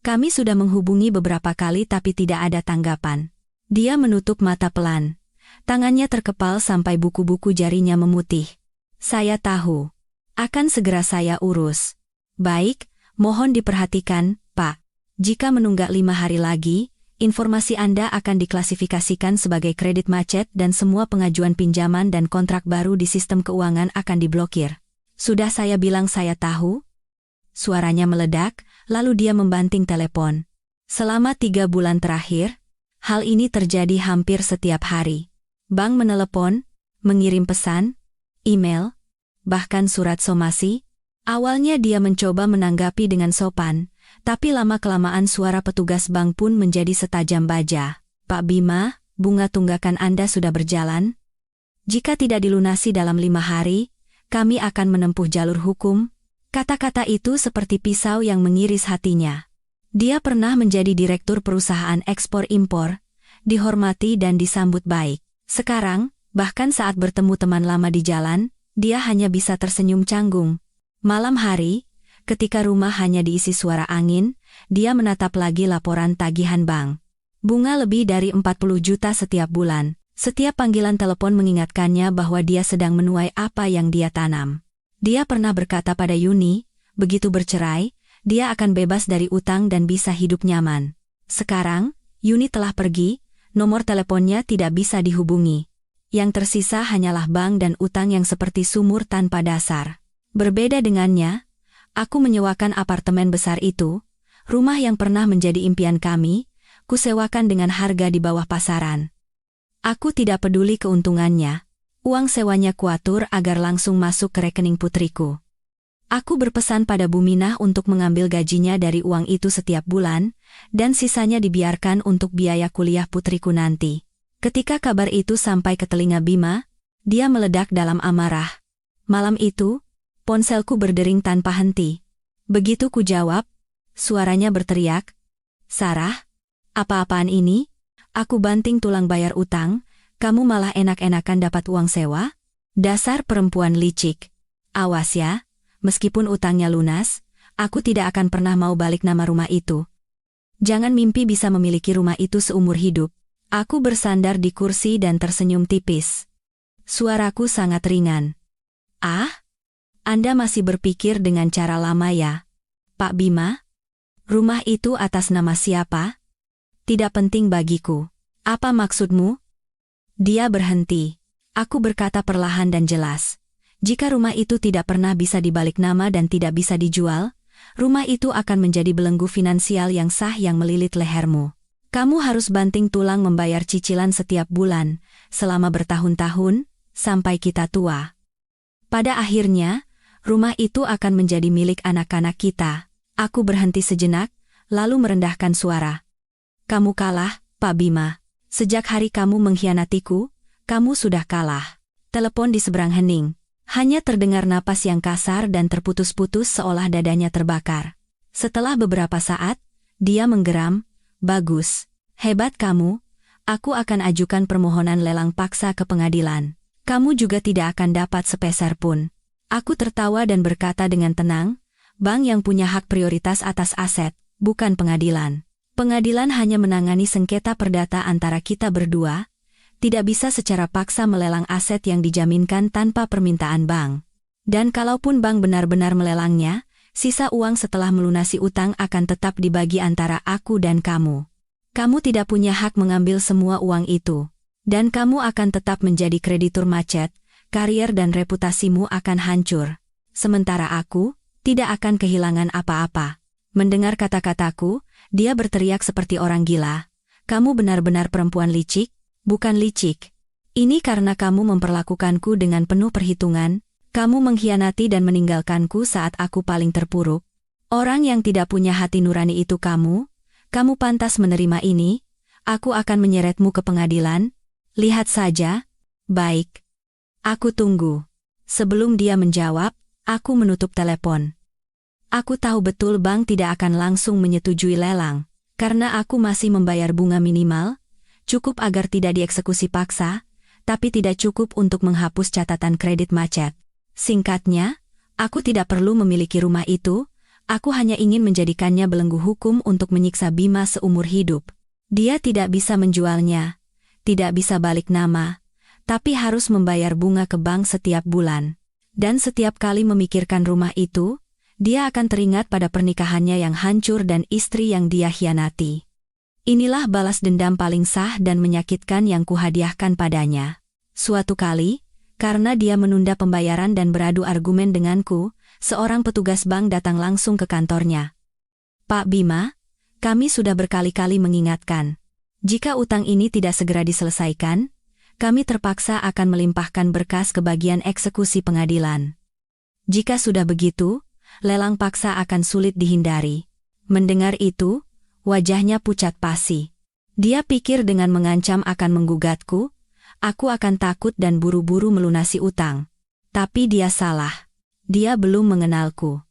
Kami sudah menghubungi beberapa kali tapi tidak ada tanggapan. Dia menutup mata pelan. Tangannya terkepal sampai buku-buku jarinya memutih. Saya tahu. Akan segera saya urus. Baik, mohon diperhatikan, Pak. Jika menunggak 5 hari lagi, informasi Anda akan diklasifikasikan sebagai kredit macet dan semua pengajuan pinjaman dan kontrak baru di sistem keuangan akan diblokir. Sudah saya bilang saya tahu? Suaranya meledak, lalu dia membanting telepon. Selama 3 bulan terakhir, hal ini terjadi hampir setiap hari. Bank menelepon, mengirim pesan, email, bahkan surat somasi. Awalnya dia mencoba menanggapi dengan sopan, tapi lama-kelamaan suara petugas bank pun menjadi setajam baja. Pak Bima, bunga tunggakan Anda sudah berjalan? Jika tidak dilunasi dalam 5 hari, kami akan menempuh jalur hukum. Kata-kata itu seperti pisau yang mengiris hatinya. Dia pernah menjadi direktur perusahaan ekspor-impor, dihormati dan disambut baik. Sekarang, bahkan saat bertemu teman lama di jalan, dia hanya bisa tersenyum canggung. Malam hari, ketika rumah hanya diisi suara angin, dia menatap lagi laporan tagihan bank. Bunga lebih dari 40 juta setiap bulan. Setiap panggilan telepon mengingatkannya bahwa dia sedang menuai apa yang dia tanam. Dia pernah berkata pada Yuni, begitu bercerai, dia akan bebas dari utang dan bisa hidup nyaman. Sekarang, Yuni telah pergi, nomor teleponnya tidak bisa dihubungi. Yang tersisa hanyalah bank dan utang yang seperti sumur tanpa dasar. Berbeda dengannya, aku menyewakan apartemen besar itu, rumah yang pernah menjadi impian kami, kusewakan dengan harga di bawah pasaran. Aku tidak peduli keuntungannya. Uang sewanya kuatur agar langsung masuk ke rekening putriku. Aku berpesan pada Buminah untuk mengambil gajinya dari uang itu setiap bulan, dan sisanya dibiarkan untuk biaya kuliah putriku nanti. Ketika kabar itu sampai ke telinga Bima, dia meledak dalam amarah. Malam itu, ponselku berdering tanpa henti. Begitu ku jawab, suaranya berteriak, "Sarah, apa-apaan ini? Aku banting tulang bayar utang, kamu malah enak-enakan dapat uang sewa? Dasar perempuan licik. Awas ya. Meskipun utangnya lunas, aku tidak akan pernah mau balik nama rumah itu. Jangan mimpi bisa memiliki rumah itu seumur hidup." Aku bersandar di kursi dan tersenyum tipis. Suaraku sangat ringan. "Ah? Anda masih berpikir dengan cara lama ya, Pak Bima? Rumah itu atas nama siapa? Tidak penting bagiku. Apa maksudmu?" Dia berhenti. Aku berkata perlahan dan jelas. "Jika rumah itu tidak pernah bisa dibalik nama dan tidak bisa dijual, rumah itu akan menjadi belenggu finansial yang sah yang melilit lehermu. Kamu harus banting tulang membayar cicilan setiap bulan, selama bertahun-tahun, sampai kita tua. Pada akhirnya, rumah itu akan menjadi milik anak-anak kita." Aku berhenti sejenak, lalu merendahkan suara. "Kamu kalah, Pak Bima. Sejak hari kamu mengkhianatiku, kamu sudah kalah." Telepon di seberang hening. Hanya terdengar napas yang kasar dan terputus-putus seolah dadanya terbakar. Setelah beberapa saat, dia menggeram, "Bagus. Hebat kamu. Aku akan ajukan permohonan lelang paksa ke pengadilan. Kamu juga tidak akan dapat sepeser pun." Aku tertawa dan berkata dengan tenang, "Bank yang punya hak prioritas atas aset, bukan pengadilan. Pengadilan hanya menangani sengketa perdata antara kita berdua, tidak bisa secara paksa melelang aset yang dijaminkan tanpa permintaan bank. Dan kalaupun bank benar-benar melelangnya, sisa uang setelah melunasi utang akan tetap dibagi antara aku dan kamu. Kamu tidak punya hak mengambil semua uang itu. Dan kamu akan tetap menjadi kreditur macet, karier dan reputasimu akan hancur. Sementara aku, tidak akan kehilangan apa-apa." Mendengar kata-kataku, dia berteriak seperti orang gila. "Kamu benar-benar perempuan licik. Bukan licik. Ini karena kamu memperlakukanku dengan penuh perhitungan, kamu mengkhianati dan meninggalkanku saat aku paling terpuruk. Orang yang tidak punya hati nurani itu kamu pantas menerima ini, aku akan menyeretmu ke pengadilan. Lihat saja." "Baik. Aku tunggu." Sebelum dia menjawab, aku menutup telepon. Aku tahu betul bank tidak akan langsung menyetujui lelang, karena aku masih membayar bunga minimal, cukup agar tidak dieksekusi paksa, tapi tidak cukup untuk menghapus catatan kredit macet. Singkatnya, aku tidak perlu memiliki rumah itu, aku hanya ingin menjadikannya belenggu hukum untuk menyiksa Bima seumur hidup. Dia tidak bisa menjualnya, tidak bisa balik nama, tapi harus membayar bunga ke bank setiap bulan. Dan setiap kali memikirkan rumah itu, dia akan teringat pada pernikahannya yang hancur dan istri yang dia khianati. Inilah balas dendam paling sah dan menyakitkan yang kuhadiahkan padanya. Suatu kali, karena dia menunda pembayaran dan beradu argumen denganku, seorang petugas bank datang langsung ke kantornya. "Pak Bima, kami sudah berkali-kali mengingatkan. Jika utang ini tidak segera diselesaikan, kami terpaksa akan melimpahkan berkas ke bagian eksekusi pengadilan. Jika sudah begitu, lelang paksa akan sulit dihindari." Mendengar itu, wajahnya pucat pasi. Dia pikir dengan mengancam akan menggugatku, aku akan takut dan buru-buru melunasi utang. Tapi dia salah. Dia belum mengenalku.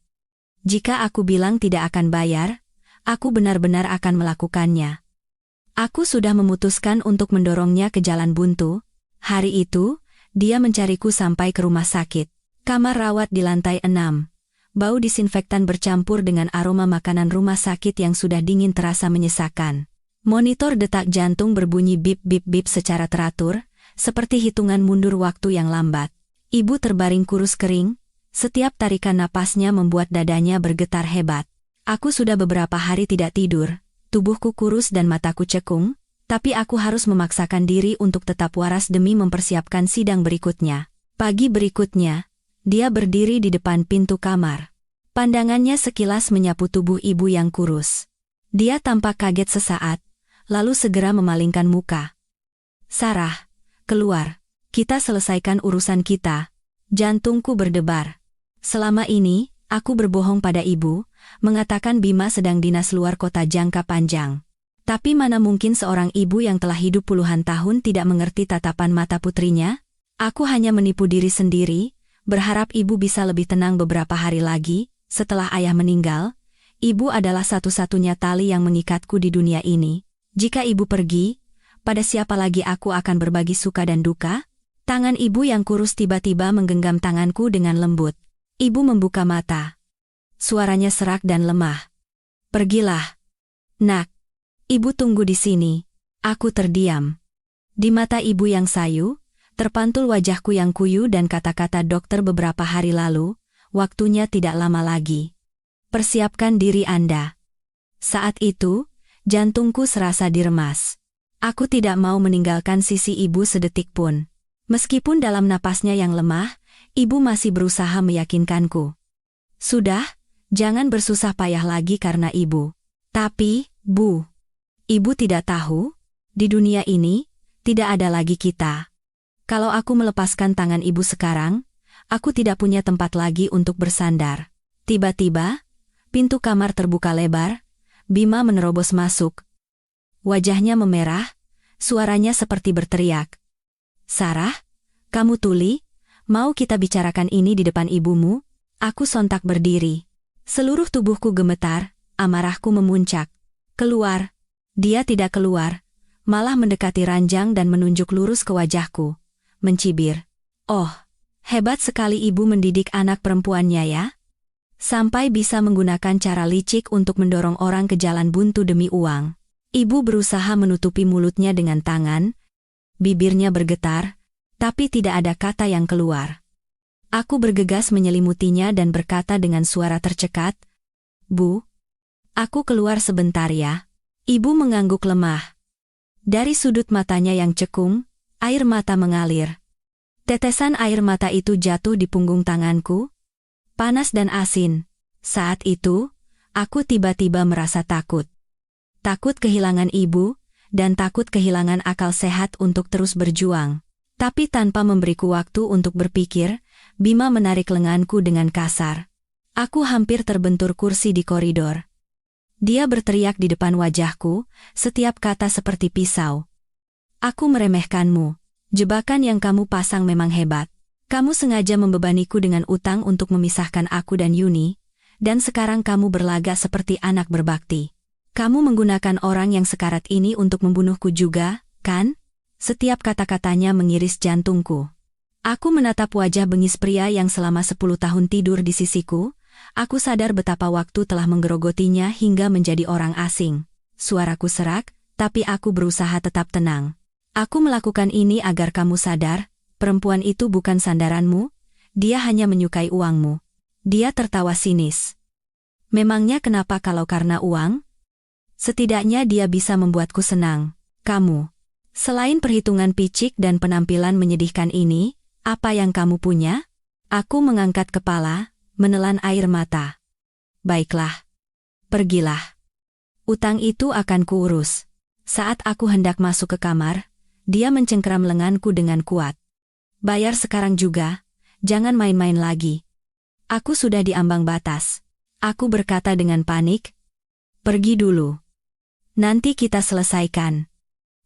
Jika aku bilang tidak akan bayar, aku benar-benar akan melakukannya. Aku sudah memutuskan untuk mendorongnya ke jalan buntu. Hari itu, dia mencariku sampai ke rumah sakit. Kamar rawat di lantai 6. Bau disinfektan bercampur dengan aroma makanan rumah sakit yang sudah dingin terasa menyesakan. Monitor detak jantung berbunyi bip-bip-bip secara teratur, seperti hitungan mundur waktu yang lambat. Ibu terbaring kurus kering, Setiap tarikan napasnya membuat dadanya bergetar hebat. Aku sudah beberapa hari tidak tidur, tubuhku kurus dan mataku cekung, tapi aku harus memaksakan diri untuk tetap waras demi mempersiapkan sidang berikutnya. Pagi berikutnya, dia berdiri di depan pintu kamar. Pandangannya sekilas menyapu tubuh ibu yang kurus. Dia tampak kaget sesaat, lalu segera memalingkan muka. "Sarah, keluar. Kita selesaikan urusan kita." Jantungku berdebar. Selama ini, aku berbohong pada ibu, mengatakan Bima sedang dinas luar kota jangka panjang. Tapi mana mungkin seorang ibu yang telah hidup puluhan tahun tidak mengerti tatapan mata putrinya? Aku hanya menipu diri sendiri, berharap ibu bisa lebih tenang beberapa hari lagi. Setelah ayah meninggal, ibu adalah satu-satunya tali yang mengikatku di dunia ini. Jika ibu pergi, pada siapa lagi aku akan berbagi suka dan duka? Tangan ibu yang kurus tiba-tiba menggenggam tanganku dengan lembut. Ibu membuka mata. Suaranya serak dan lemah. "Pergilah, nak. Ibu tunggu di sini." Aku terdiam. Di mata ibu yang sayu, terpantul wajahku yang kuyu dan kata-kata dokter beberapa hari lalu, "Waktunya tidak lama lagi. Persiapkan diri Anda." Saat itu, jantungku serasa diremas. Aku tidak mau meninggalkan sisi ibu sedetik pun. Meskipun dalam napasnya yang lemah, ibu masih berusaha meyakinkanku. "Sudah, jangan bersusah payah lagi karena ibu." "Tapi, Bu, ibu tidak tahu, di dunia ini, tidak ada lagi kita. Kalau aku melepaskan tangan ibu sekarang, aku tidak punya tempat lagi untuk bersandar." Tiba-tiba, pintu kamar terbuka lebar, Bima menerobos masuk. Wajahnya memerah, suaranya seperti berteriak. "Sarah, kamu tuli? Mau kita bicarakan ini di depan ibumu?" Aku sontak berdiri. Seluruh tubuhku gemetar, amarahku memuncak. "Keluar." Dia tidak keluar, malah mendekati ranjang dan menunjuk lurus ke wajahku, mencibir. "Oh, hebat sekali ibu mendidik anak perempuannya ya. Sampai bisa menggunakan cara licik untuk mendorong orang ke jalan buntu demi uang." Ibu berusaha menutupi mulutnya dengan tangan, bibirnya bergetar, tapi tidak ada kata yang keluar. Aku bergegas menyelimutinya dan berkata dengan suara tercekat, "Bu, aku keluar sebentar ya." Ibu mengangguk lemah. Dari sudut matanya yang cekung, air mata mengalir. Tetesan air mata itu jatuh di punggung tanganku, panas dan asin. Saat itu, aku tiba-tiba merasa takut. Takut kehilangan ibu, dan takut kehilangan akal sehat untuk terus berjuang. Tapi tanpa memberiku waktu untuk berpikir, Bima menarik lenganku dengan kasar. Aku hampir terbentur kursi di koridor. Dia berteriak di depan wajahku, setiap kata seperti pisau. "Aku meremehkanmu. Jebakan yang kamu pasang memang hebat. Kamu sengaja membebaniku dengan utang untuk memisahkan aku dan Yuni, dan sekarang kamu berlagak seperti anak berbakti. Kamu menggunakan orang yang sekarat ini untuk membunuhku juga, kan?" Setiap kata-katanya mengiris jantungku. Aku menatap wajah bengis pria yang selama 10 tahun tidur di sisiku. Aku sadar betapa waktu telah menggerogotinya hingga menjadi orang asing. Suaraku serak, tapi aku berusaha tetap tenang. "Aku melakukan ini agar kamu sadar, perempuan itu bukan sandaranmu, dia hanya menyukai uangmu." Dia tertawa sinis. "Memangnya kenapa kalau karena uang? Setidaknya dia bisa membuatku senang. Kamu, selain perhitungan picik dan penampilan menyedihkan ini, apa yang kamu punya?" Aku mengangkat kepala, menelan air mata. "Baiklah. Pergilah. Utang itu akan kuurus." Saat aku hendak masuk ke kamar, dia mencengkeram lenganku dengan kuat. "Bayar sekarang juga, jangan main-main lagi." Aku sudah di ambang batas. Aku berkata dengan panik, "Pergi dulu. Nanti kita selesaikan."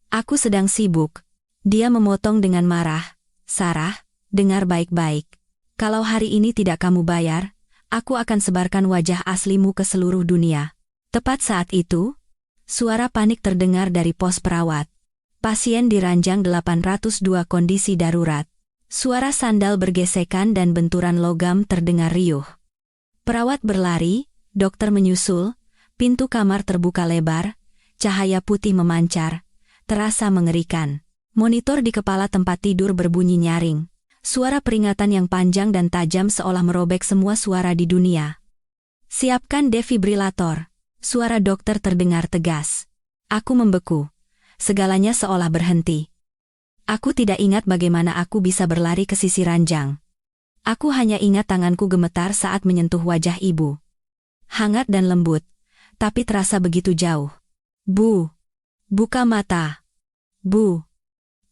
"Aku sedang sibuk." Dia memotong dengan marah, "Sarah, dengar baik-baik. Kalau hari ini tidak kamu bayar, aku akan sebarkan wajah aslimu ke seluruh dunia." Tepat saat itu, suara panik terdengar dari pos perawat. Pasien di ranjang 802 kondisi darurat. Suara sandal bergesekan dan benturan logam terdengar riuh. Perawat berlari, dokter menyusul, pintu kamar terbuka lebar, cahaya putih memancar, terasa mengerikan. Monitor di kepala tempat tidur berbunyi nyaring. Suara peringatan yang panjang dan tajam seolah merobek semua suara di dunia. Siapkan defibrilator. Suara dokter terdengar tegas. Aku membeku. Segalanya seolah berhenti. Aku tidak ingat bagaimana aku bisa berlari ke sisi ranjang. Aku hanya ingat tanganku gemetar saat menyentuh wajah ibu. Hangat dan lembut, tapi terasa begitu jauh. Bu, buka mata. Bu,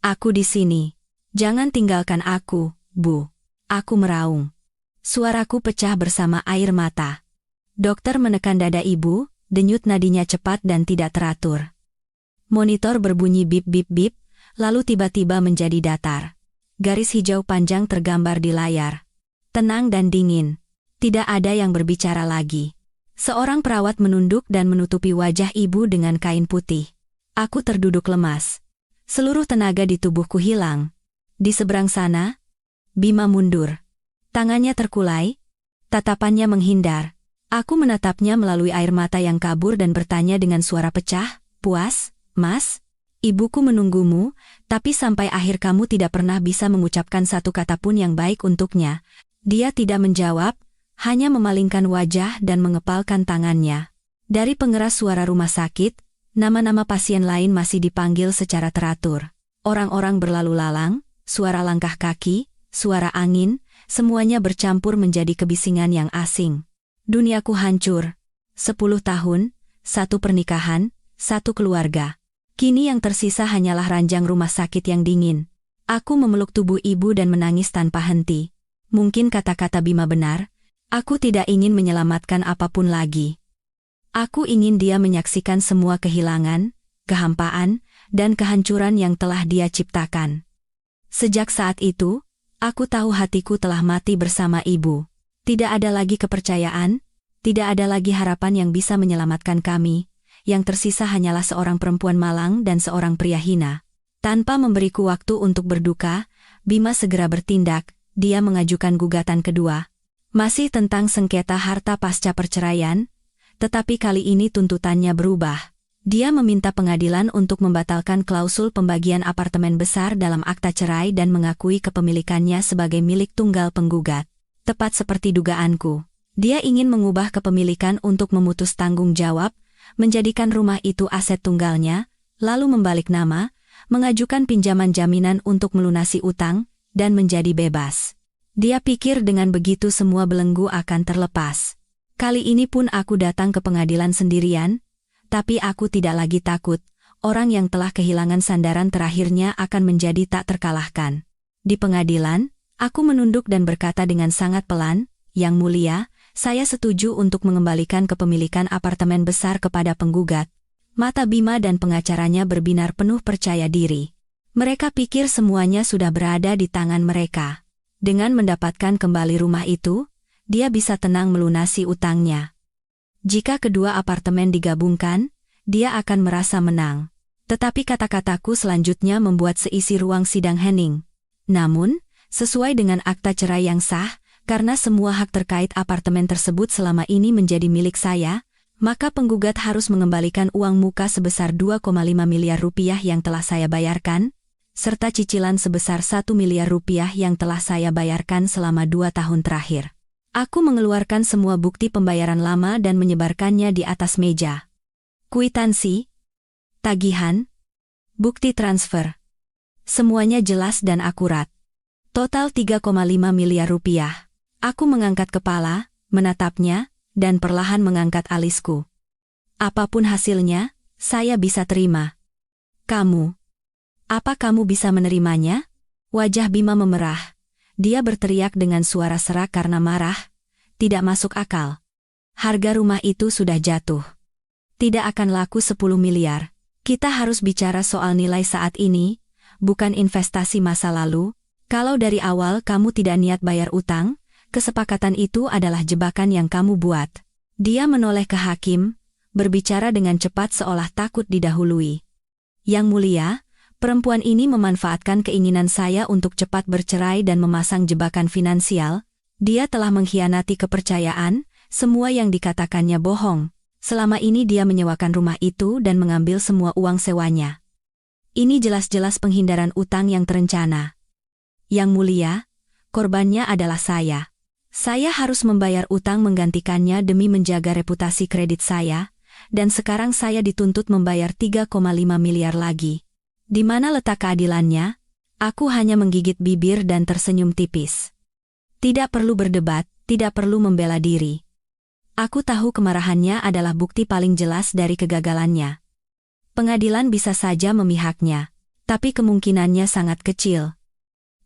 aku di sini. Jangan tinggalkan aku, Bu. Aku meraung. Suaraku pecah bersama air mata. Dokter menekan dada ibu, denyut nadinya cepat dan tidak teratur. Monitor berbunyi bip-bip-bip, lalu tiba-tiba menjadi datar. Garis hijau panjang tergambar di layar. Tenang dan dingin. Tidak ada yang berbicara lagi. Seorang perawat menunduk dan menutupi wajah ibu dengan kain putih. Aku terduduk lemas. Seluruh tenaga di tubuhku hilang. Di seberang sana, Bima mundur. Tangannya terkulai, tatapannya menghindar. Aku menatapnya melalui air mata yang kabur dan bertanya dengan suara pecah, "Puas, Mas? Ibuku menunggumu, tapi sampai akhir kamu tidak pernah bisa mengucapkan satu kata pun yang baik untuknya." Dia tidak menjawab, hanya memalingkan wajah dan mengepalkan tangannya. Dari pengeras suara rumah sakit, nama-nama pasien lain masih dipanggil secara teratur. Orang-orang berlalu lalang, suara langkah kaki, suara angin, semuanya bercampur menjadi kebisingan yang asing. Duniaku hancur. 10 tahun, satu pernikahan, satu keluarga. Kini yang tersisa hanyalah ranjang rumah sakit yang dingin. Aku memeluk tubuh ibu dan menangis tanpa henti. Mungkin kata-kata Bima benar, aku tidak ingin menyelamatkan apapun lagi. Aku ingin dia menyaksikan semua kehilangan, kehampaan, dan kehancuran yang telah dia ciptakan. Sejak saat itu, aku tahu hatiku telah mati bersama ibu. Tidak ada lagi kepercayaan, tidak ada lagi harapan yang bisa menyelamatkan kami. Yang tersisa hanyalah seorang perempuan malang dan seorang pria hina. Tanpa memberiku waktu untuk berduka, Bima segera bertindak. Dia mengajukan gugatan kedua. Masih tentang sengketa harta pasca perceraian, tetapi kali ini tuntutannya berubah. Dia meminta pengadilan untuk membatalkan klausul pembagian apartemen besar dalam akta cerai dan mengakui kepemilikannya sebagai milik tunggal penggugat. Tepat seperti dugaanku. Dia ingin mengubah kepemilikan untuk memutus tanggung jawab, menjadikan rumah itu aset tunggalnya, lalu membalik nama, mengajukan pinjaman jaminan untuk melunasi utang, dan menjadi bebas. Dia pikir dengan begitu semua belenggu akan terlepas. Kali ini pun aku datang ke pengadilan sendirian, tapi aku tidak lagi takut, orang yang telah kehilangan sandaran terakhirnya akan menjadi tak terkalahkan. Di pengadilan, aku menunduk dan berkata dengan sangat pelan, "Yang mulia, saya setuju untuk mengembalikan kepemilikan apartemen besar kepada penggugat." Mata Bima dan pengacaranya berbinar penuh percaya diri. Mereka pikir semuanya sudah berada di tangan mereka. Dengan mendapatkan kembali rumah itu, dia bisa tenang melunasi utangnya. Jika kedua apartemen digabungkan, dia akan merasa menang. Tetapi kata-kataku selanjutnya membuat seisi ruang sidang hening. Namun, sesuai dengan akta cerai yang sah, karena semua hak terkait apartemen tersebut selama ini menjadi milik saya, maka penggugat harus mengembalikan uang muka sebesar 2,5 miliar rupiah yang telah saya bayarkan, serta cicilan sebesar 1 miliar rupiah yang telah saya bayarkan selama 2 tahun terakhir. Aku mengeluarkan semua bukti pembayaran lama dan menyebarkannya di atas meja. Kwitansi, tagihan, bukti transfer. Semuanya jelas dan akurat. Total 3,5 miliar rupiah. Aku mengangkat kepala, menatapnya, dan perlahan mengangkat alisku. Apapun hasilnya, saya bisa terima. Kamu. Apa kamu bisa menerimanya? Wajah Bima memerah. Dia berteriak dengan suara serak karena marah. Tidak masuk akal. Harga rumah itu sudah jatuh. Tidak akan laku 10 miliar. Kita harus bicara soal nilai saat ini, bukan investasi masa lalu. Kalau dari awal kamu tidak niat bayar utang, kesepakatan itu adalah jebakan yang kamu buat. Dia menoleh ke hakim, berbicara dengan cepat seolah takut didahului. Yang mulia, perempuan ini memanfaatkan keinginan saya untuk cepat bercerai dan memasang jebakan finansial. Dia telah mengkhianati kepercayaan, semua yang dikatakannya bohong. Selama ini dia menyewakan rumah itu dan mengambil semua uang sewanya. Ini jelas-jelas penghindaran utang yang terencana. Yang mulia, korbannya adalah saya. Saya harus membayar utang menggantikannya demi menjaga reputasi kredit saya, dan sekarang saya dituntut membayar 3,5 miliar lagi. Di mana letak keadilannya? Aku hanya menggigit bibir dan tersenyum tipis. Tidak perlu berdebat, tidak perlu membela diri. Aku tahu kemarahannya adalah bukti paling jelas dari kegagalannya. Pengadilan bisa saja memihaknya, tapi kemungkinannya sangat kecil.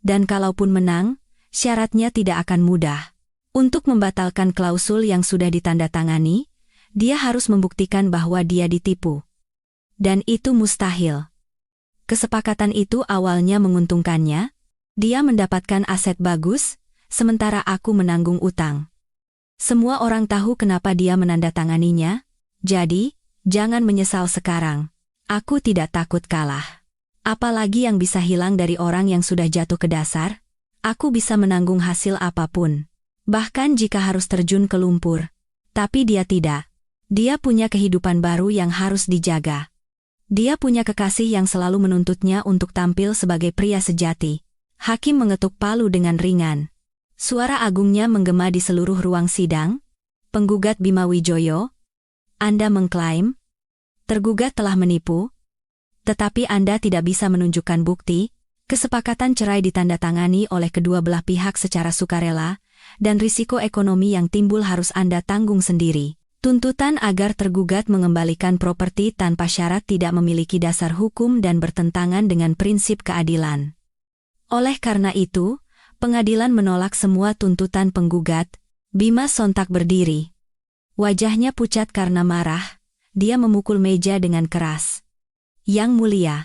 Dan kalaupun menang, syaratnya tidak akan mudah. Untuk membatalkan klausul yang sudah ditandatangani, dia harus membuktikan bahwa dia ditipu. Dan itu mustahil. Kesepakatan itu awalnya menguntungkannya. Dia mendapatkan aset bagus, sementara aku menanggung utang. Semua orang tahu kenapa dia menandatanganinya, jadi, jangan menyesal sekarang. Aku tidak takut kalah. Apalagi yang bisa hilang dari orang yang sudah jatuh ke dasar? Aku bisa menanggung hasil apapun. Bahkan jika harus terjun ke lumpur. Tapi dia tidak. Dia punya kehidupan baru yang harus dijaga. Dia punya kekasih yang selalu menuntutnya untuk tampil sebagai pria sejati. Hakim mengetuk palu dengan ringan. Suara agungnya menggema di seluruh ruang sidang. Penggugat Bima Wijoyo, Anda mengklaim tergugat telah menipu, tetapi Anda tidak bisa menunjukkan bukti. Kesepakatan cerai ditandatangani oleh kedua belah pihak secara sukarela, dan risiko ekonomi yang timbul harus Anda tanggung sendiri. Tuntutan agar tergugat mengembalikan properti tanpa syarat tidak memiliki dasar hukum dan bertentangan dengan prinsip keadilan. Oleh karena itu, pengadilan menolak semua tuntutan penggugat. Bima sontak berdiri. Wajahnya pucat karena marah, dia memukul meja dengan keras. Yang mulia,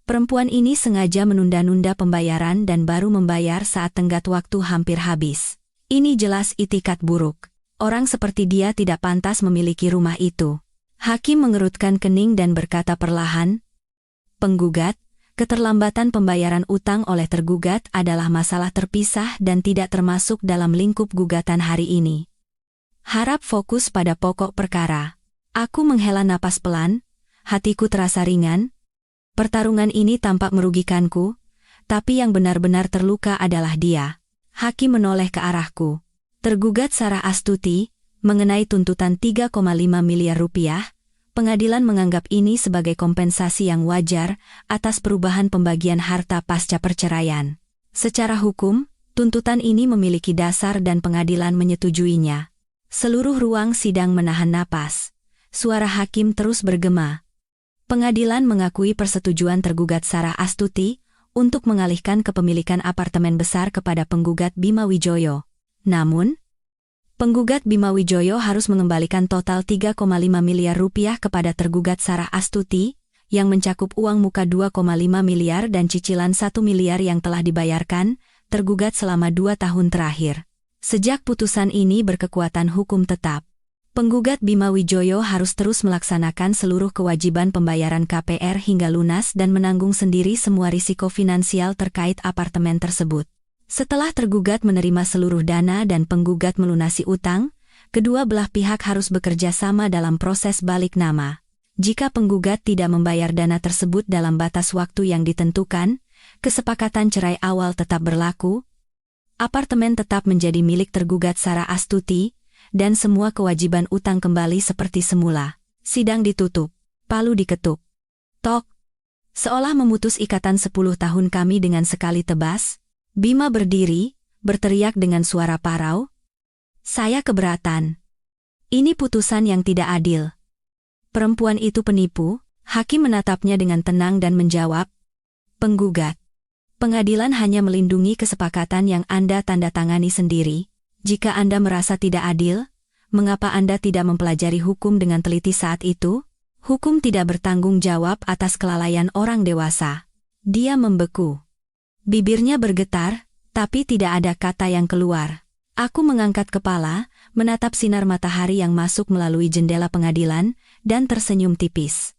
perempuan ini sengaja menunda-nunda pembayaran dan baru membayar saat tenggat waktu hampir habis. Ini jelas itikat buruk. Orang seperti dia tidak pantas memiliki rumah itu. Hakim mengerutkan kening dan berkata perlahan, "Penggugat, keterlambatan pembayaran utang oleh tergugat adalah masalah terpisah dan tidak termasuk dalam lingkup gugatan hari ini. Harap fokus pada pokok perkara." Aku menghela napas pelan, hatiku terasa ringan. Pertarungan ini tampak merugikanku, tapi yang benar-benar terluka adalah dia. Hakim menoleh ke arahku. Tergugat Sarah Astuti, mengenai tuntutan 3,5 miliar rupiah, pengadilan menganggap ini sebagai kompensasi yang wajar atas perubahan pembagian harta pasca perceraian. Secara hukum, tuntutan ini memiliki dasar dan pengadilan menyetujuinya. Seluruh ruang sidang menahan napas. Suara hakim terus bergema. Pengadilan mengakui persetujuan tergugat Sarah Astuti untuk mengalihkan kepemilikan apartemen besar kepada penggugat Bima Wijoyo. Namun, penggugat Bima Wijoyo harus mengembalikan total 3,5 miliar rupiah kepada tergugat Sarah Astuti, yang mencakup uang muka 2,5 miliar dan cicilan 1 miliar yang telah dibayarkan, tergugat selama 2 tahun terakhir. Sejak putusan ini berkekuatan hukum tetap, penggugat Bima Wijoyo harus terus melaksanakan seluruh kewajiban pembayaran KPR hingga lunas dan menanggung sendiri semua risiko finansial terkait apartemen tersebut. Setelah tergugat menerima seluruh dana dan penggugat melunasi utang, kedua belah pihak harus bekerja sama dalam proses balik nama. Jika penggugat tidak membayar dana tersebut dalam batas waktu yang ditentukan, kesepakatan cerai awal tetap berlaku. Apartemen tetap menjadi milik tergugat Sarah Astuti, dan semua kewajiban utang kembali seperti semula. Sidang ditutup, palu diketuk. Tok. Seolah memutus ikatan 10 tahun kami dengan sekali tebas, Bima berdiri, berteriak dengan suara parau. "Saya keberatan. Ini putusan yang tidak adil. Perempuan itu penipu." Hakim menatapnya dengan tenang dan menjawab, "Penggugat, pengadilan hanya melindungi kesepakatan yang Anda tanda tangani sendiri. Jika Anda merasa tidak adil, mengapa Anda tidak mempelajari hukum dengan teliti saat itu? Hukum tidak bertanggung jawab atas kelalaian orang dewasa." Dia membeku. Bibirnya bergetar, tapi tidak ada kata yang keluar. Aku mengangkat kepala, menatap sinar matahari yang masuk melalui jendela pengadilan, dan tersenyum tipis.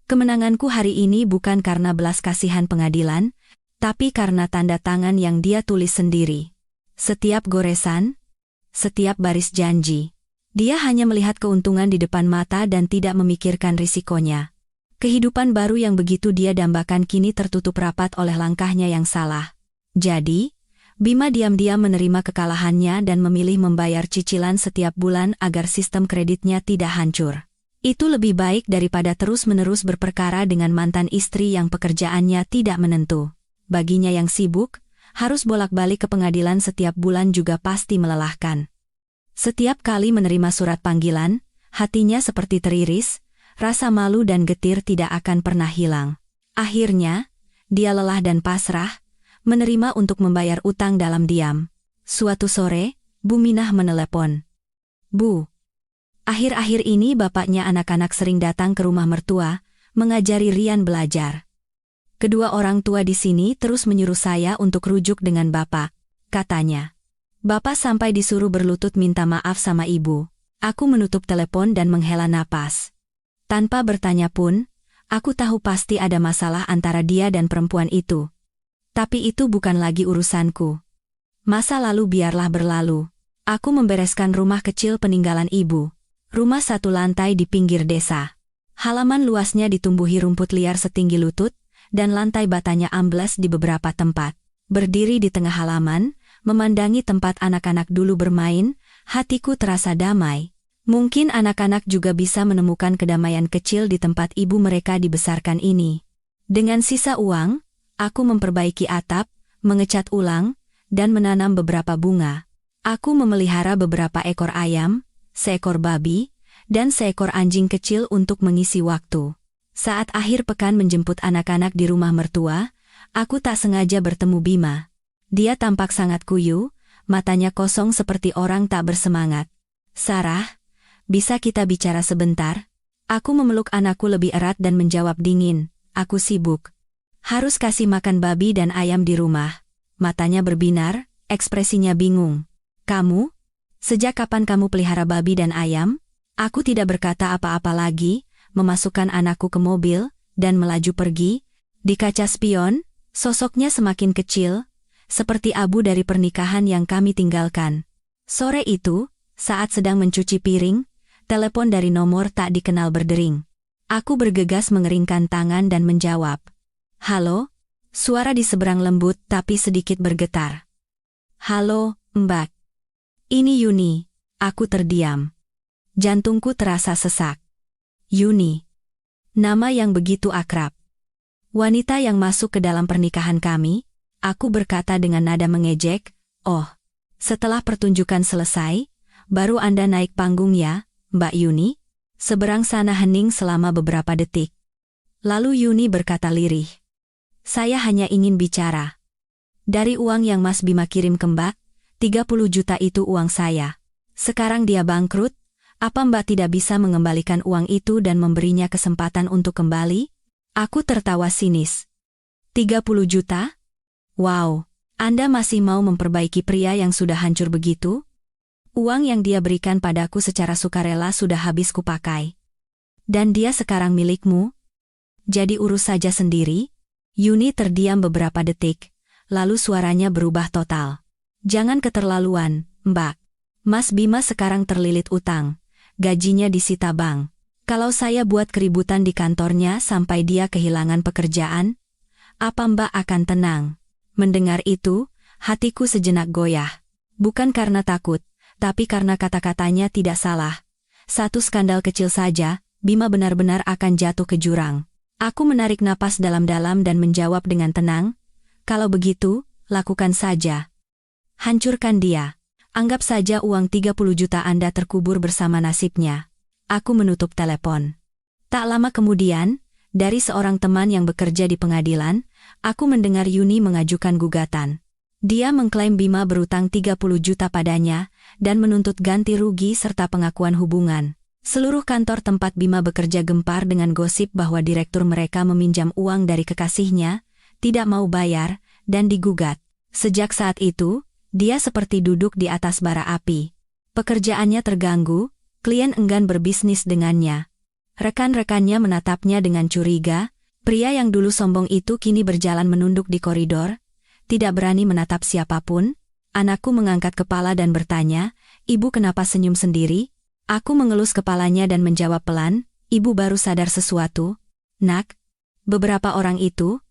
Kemenanganku hari ini bukan karena belas kasihan pengadilan, tapi karena tanda tangan yang dia tulis sendiri. Setiap goresan, setiap baris janji. Dia hanya melihat keuntungan di depan mata dan tidak memikirkan risikonya. Kehidupan baru yang begitu dia dambakan kini tertutup rapat oleh langkahnya yang salah. Jadi, Bima diam-diam menerima kekalahannya dan memilih membayar cicilan setiap bulan agar sistem kreditnya tidak hancur. Itu lebih baik daripada terus-menerus berperkara dengan mantan istri yang pekerjaannya tidak menentu. Baginya yang sibuk, harus bolak-balik ke pengadilan setiap bulan juga pasti melelahkan. Setiap kali menerima surat panggilan, hatinya seperti teriris, rasa malu dan getir tidak akan pernah hilang. Akhirnya, dia lelah dan pasrah, menerima untuk membayar utang dalam diam. Suatu sore, Bu Minah menelepon. Bu, akhir-akhir ini bapaknya anak-anak sering datang ke rumah mertua, mengajari Rian belajar. Kedua orang tua di sini terus menyuruh saya untuk rujuk dengan bapak, katanya. Bapak sampai disuruh berlutut minta maaf sama ibu. Aku menutup telepon dan menghela napas. Tanpa bertanya pun, aku tahu pasti ada masalah antara dia dan perempuan itu. Tapi itu bukan lagi urusanku. Masa lalu biarlah berlalu. Aku membereskan rumah kecil peninggalan ibu. Rumah satu lantai di pinggir desa. Halaman luasnya ditumbuhi rumput liar setinggi lutut, dan lantai batanya ambles di beberapa tempat. Berdiri di tengah halaman, memandangi tempat anak-anak dulu bermain, hatiku terasa damai. Mungkin anak-anak juga bisa menemukan kedamaian kecil di tempat ibu mereka dibesarkan ini. Dengan sisa uang, aku memperbaiki atap, mengecat ulang, dan menanam beberapa bunga. Aku memelihara beberapa ekor ayam, seekor babi, dan seekor anjing kecil untuk mengisi waktu. Saat akhir pekan menjemput anak-anak di rumah mertua, aku tak sengaja bertemu Bima. Dia tampak sangat kuyu, matanya kosong seperti orang tak bersemangat. Sarah, bisa kita bicara sebentar? Aku memeluk anakku lebih erat dan menjawab dingin, aku sibuk. Harus kasih makan babi dan ayam di rumah. Matanya berbinar, ekspresinya bingung. Kamu? Sejak kapan kamu pelihara babi dan ayam? Aku tidak berkata apa-apa lagi, memasukkan anakku ke mobil, dan melaju pergi. Di kaca spion, sosoknya semakin kecil, seperti abu dari pernikahan yang kami tinggalkan. Sore itu, saat sedang mencuci piring, telepon dari nomor tak dikenal berdering. Aku bergegas mengeringkan tangan dan menjawab. Halo? Suara di seberang lembut tapi sedikit bergetar. Halo, Mbak. Ini Yuni. Aku terdiam. Jantungku terasa sesak. Yuni. Nama yang begitu akrab. Wanita yang masuk ke dalam pernikahan kami, aku berkata dengan nada mengejek, oh, setelah pertunjukan selesai, baru Anda naik panggung ya, Mbak Yuni? Seberang sana hening selama beberapa detik. Lalu Yuni berkata lirih. Saya hanya ingin bicara. Dari uang yang Mas Bima kirim ke Mbak, 30 juta itu uang saya. Sekarang dia bangkrut, apa Mbak tidak bisa mengembalikan uang itu dan memberinya kesempatan untuk kembali? Aku tertawa sinis. 30 juta? Wow, Anda masih mau memperbaiki pria yang sudah hancur begitu? Uang yang dia berikan padaku secara sukarela sudah habis kupakai. Dan dia sekarang milikmu? Jadi urus saja sendiri? Yuni terdiam beberapa detik, lalu suaranya berubah total. Jangan keterlaluan, Mbak. Mas Bima sekarang terlilit utang. Gajinya disita bank. Kalau saya buat keributan di kantornya sampai dia kehilangan pekerjaan, apa Mbak akan tenang? Mendengar itu, hatiku sejenak goyah. Bukan karena takut, tapi karena kata-katanya tidak salah. Satu skandal kecil saja, Bima benar-benar akan jatuh ke jurang. Aku menarik napas dalam-dalam dan menjawab dengan tenang, kalau begitu, lakukan saja. Hancurkan dia. Anggap saja uang 30 juta Anda terkubur bersama nasibnya. Aku menutup telepon. Tak lama kemudian, dari seorang teman yang bekerja di pengadilan, aku mendengar Yuni mengajukan gugatan. Dia mengklaim Bima berutang 30 juta padanya, dan menuntut ganti rugi serta pengakuan hubungan. Seluruh kantor tempat Bima bekerja gempar dengan gosip bahwa direktur mereka meminjam uang dari kekasihnya, tidak mau bayar, dan digugat. Sejak saat itu, dia seperti duduk di atas bara api. Pekerjaannya terganggu, klien enggan berbisnis dengannya. Rekan-rekannya menatapnya dengan curiga, pria yang dulu sombong itu kini berjalan menunduk di koridor, tidak berani menatap siapapun. Anakku mengangkat kepala dan bertanya, Ibu kenapa senyum sendiri? Aku mengelus kepalanya dan menjawab pelan, Ibu baru sadar sesuatu. Nak, beberapa orang itu,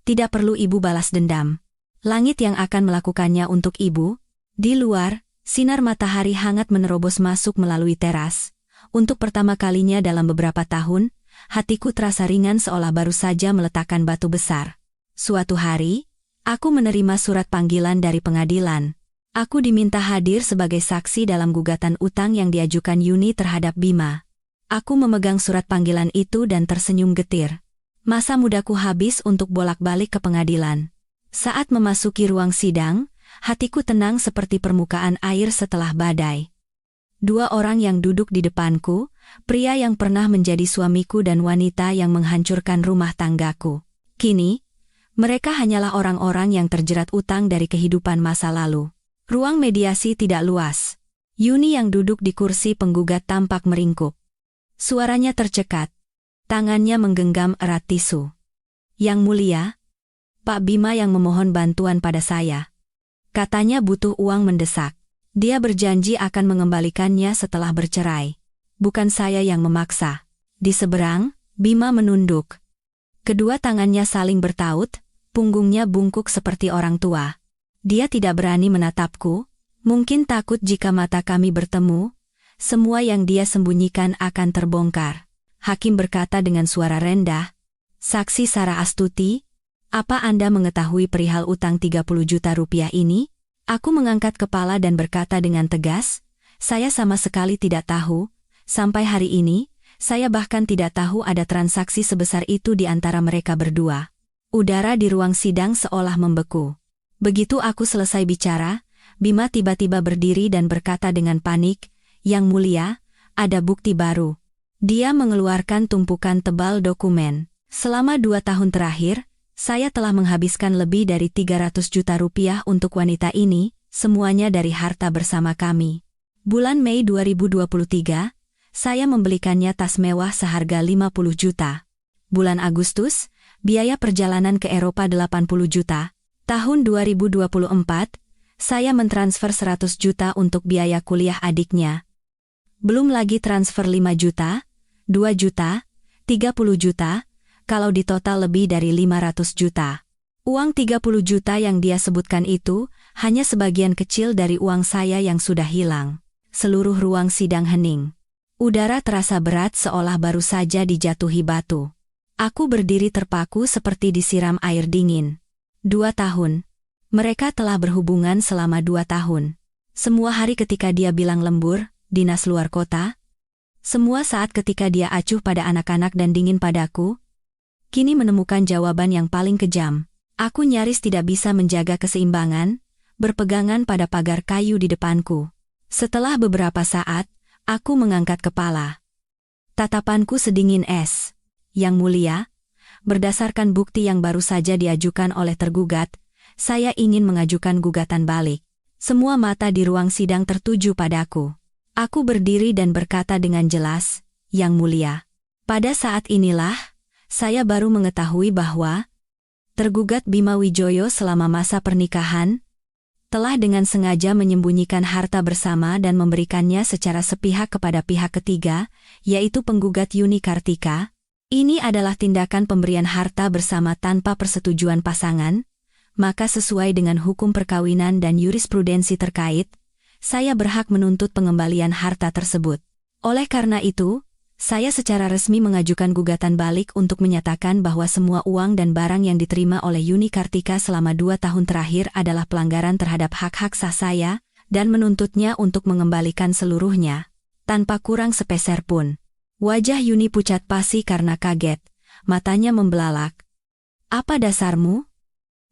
tidak perlu Ibu balas dendam. Langit yang akan melakukannya untuk ibu. Di luar, sinar matahari hangat menerobos masuk melalui teras. Untuk pertama kalinya dalam beberapa tahun, hatiku terasa ringan seolah baru saja meletakkan batu besar. Suatu hari, aku menerima surat panggilan dari pengadilan. Aku diminta hadir sebagai saksi dalam gugatan utang yang diajukan Yuni terhadap Bima. Aku memegang surat panggilan itu dan tersenyum getir. Masa mudaku habis untuk bolak-balik ke pengadilan. Saat memasuki ruang sidang, hatiku tenang seperti permukaan air setelah badai. Dua orang yang duduk di depanku, pria yang pernah menjadi suamiku dan wanita yang menghancurkan rumah tanggaku. Kini, mereka hanyalah orang-orang yang terjerat utang dari kehidupan masa lalu. Ruang mediasi tidak luas. Yuni yang duduk di kursi penggugat tampak meringkuk. Suaranya tercekat. Tangannya menggenggam erat tisu. Yang mulia, Pak Bima yang memohon bantuan pada saya. Katanya butuh uang mendesak. Dia berjanji akan mengembalikannya setelah bercerai. Bukan saya yang memaksa. Di seberang, Bima menunduk. Kedua tangannya saling bertaut, punggungnya bungkuk seperti orang tua. Dia tidak berani menatapku, mungkin takut jika mata kami bertemu, semua yang dia sembunyikan akan terbongkar. Hakim berkata dengan suara rendah, "Saksi Sarah Astuti, apa Anda mengetahui perihal utang 30 juta rupiah ini?" Aku mengangkat kepala dan berkata dengan tegas, "Saya sama sekali tidak tahu, sampai hari ini, saya bahkan tidak tahu ada transaksi sebesar itu di antara mereka berdua." Udara di ruang sidang seolah membeku. Begitu aku selesai bicara, Bima tiba-tiba berdiri dan berkata dengan panik, "Yang mulia, ada bukti baru." Dia mengeluarkan tumpukan tebal dokumen. Selama 2 tahun terakhir, saya telah menghabiskan lebih dari 300 juta rupiah untuk wanita ini, semuanya dari harta bersama kami. Bulan Mei 2023, saya membelikannya tas mewah seharga 50 juta. Bulan Agustus, biaya perjalanan ke Eropa 80 juta. Tahun 2024, saya mentransfer 100 juta untuk biaya kuliah adiknya. Belum lagi transfer 5 juta, 2 juta, 30 juta, kalau ditotal lebih dari 500 juta. Uang 30 juta yang dia sebutkan itu hanya sebagian kecil dari uang saya yang sudah hilang. Seluruh ruang sidang hening. Udara terasa berat seolah baru saja dijatuhi batu. Aku berdiri terpaku seperti disiram air dingin. 2 tahun. Mereka telah berhubungan selama 2 tahun. Semua hari ketika dia bilang lembur, dinas luar kota. Semua saat ketika dia acuh pada anak-anak dan dingin padaku. Kini menemukan jawaban yang paling kejam. Aku nyaris tidak bisa menjaga keseimbangan, berpegangan pada pagar kayu di depanku. Setelah beberapa saat, aku mengangkat kepala. Tatapanku sedingin es. Yang mulia, berdasarkan bukti yang baru saja diajukan oleh tergugat, saya ingin mengajukan gugatan balik. Semua mata di ruang sidang tertuju padaku. Aku berdiri dan berkata dengan jelas, "Yang mulia." Pada saat inilah, saya baru mengetahui bahwa tergugat Bima Wijoyo selama masa pernikahan telah dengan sengaja menyembunyikan harta bersama dan memberikannya secara sepihak kepada pihak ketiga, yaitu penggugat Yuni Kartika. Ini adalah tindakan pemberian harta bersama tanpa persetujuan pasangan, maka sesuai dengan hukum perkawinan dan jurisprudensi terkait, saya berhak menuntut pengembalian harta tersebut. Oleh karena itu, saya secara resmi mengajukan gugatan balik untuk menyatakan bahwa semua uang dan barang yang diterima oleh Yuni Kartika selama 2 tahun terakhir adalah pelanggaran terhadap hak-hak sah saya, dan menuntutnya untuk mengembalikan seluruhnya, tanpa kurang sepeser pun. Wajah Yuni pucat pasi karena kaget, matanya membelalak. "Apa dasarmu?"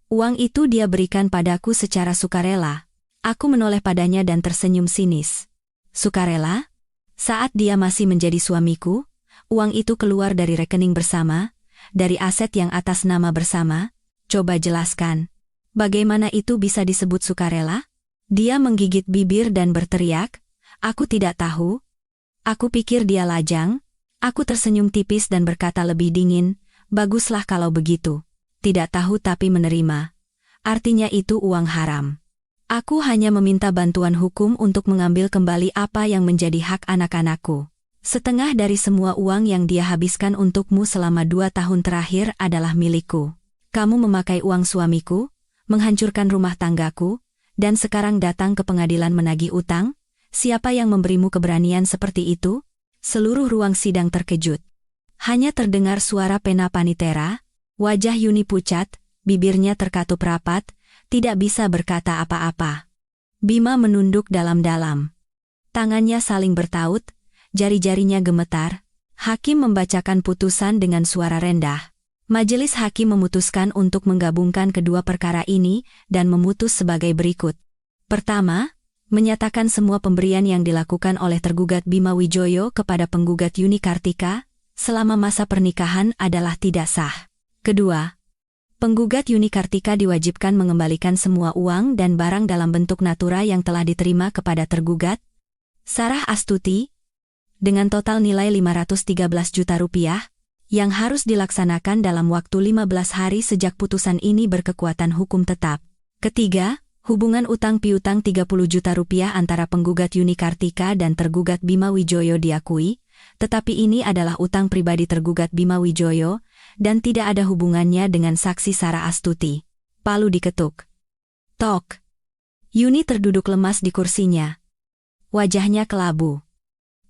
Uang itu dia berikan padaku secara sukarela. Aku menoleh padanya dan tersenyum sinis. "Sukarela? Saat dia masih menjadi suamiku, uang itu keluar dari rekening bersama, dari aset yang atas nama bersama. Coba jelaskan. Bagaimana itu bisa disebut sukarela?" Dia menggigit bibir dan berteriak, "Aku tidak tahu." Aku pikir dia lajang. Aku tersenyum tipis dan berkata lebih dingin, "Baguslah kalau begitu. Tidak tahu tapi menerima. Artinya itu uang haram. Aku hanya meminta bantuan hukum untuk mengambil kembali apa yang menjadi hak anak-anakku. Setengah dari semua uang yang dia habiskan untukmu selama 2 tahun terakhir adalah milikku. Kamu memakai uang suamiku, menghancurkan rumah tanggaku, dan sekarang datang ke pengadilan menagih utang? Siapa yang memberimu keberanian seperti itu? Seluruh ruang sidang terkejut. Hanya terdengar suara pena panitera, wajah Yuni pucat, bibirnya terkatup rapat, tidak bisa berkata apa-apa. Bima menunduk dalam-dalam. Tangannya saling bertaut, jari-jarinya gemetar. Hakim membacakan putusan dengan suara rendah. Majelis hakim memutuskan untuk menggabungkan kedua perkara ini dan memutus sebagai berikut. Pertama, menyatakan semua pemberian yang dilakukan oleh tergugat Bima Wijoyo kepada penggugat Yuni Kartika selama masa pernikahan adalah tidak sah. Kedua, penggugat Yuni Kartika diwajibkan mengembalikan semua uang dan barang dalam bentuk natura yang telah diterima kepada tergugat Sarah Astuti dengan total nilai 513 juta rupiah yang harus dilaksanakan dalam waktu 15 hari sejak putusan ini berkekuatan hukum tetap. Ketiga, hubungan utang piutang 30 juta rupiah antara penggugat Yuni Kartika dan tergugat Bima Wijoyo diakui, tetapi ini adalah utang pribadi tergugat Bima Wijoyo dan tidak ada hubungannya dengan saksi Sarah Astuti. Palu diketuk. Tok. Yuni terduduk lemas di kursinya. Wajahnya kelabu.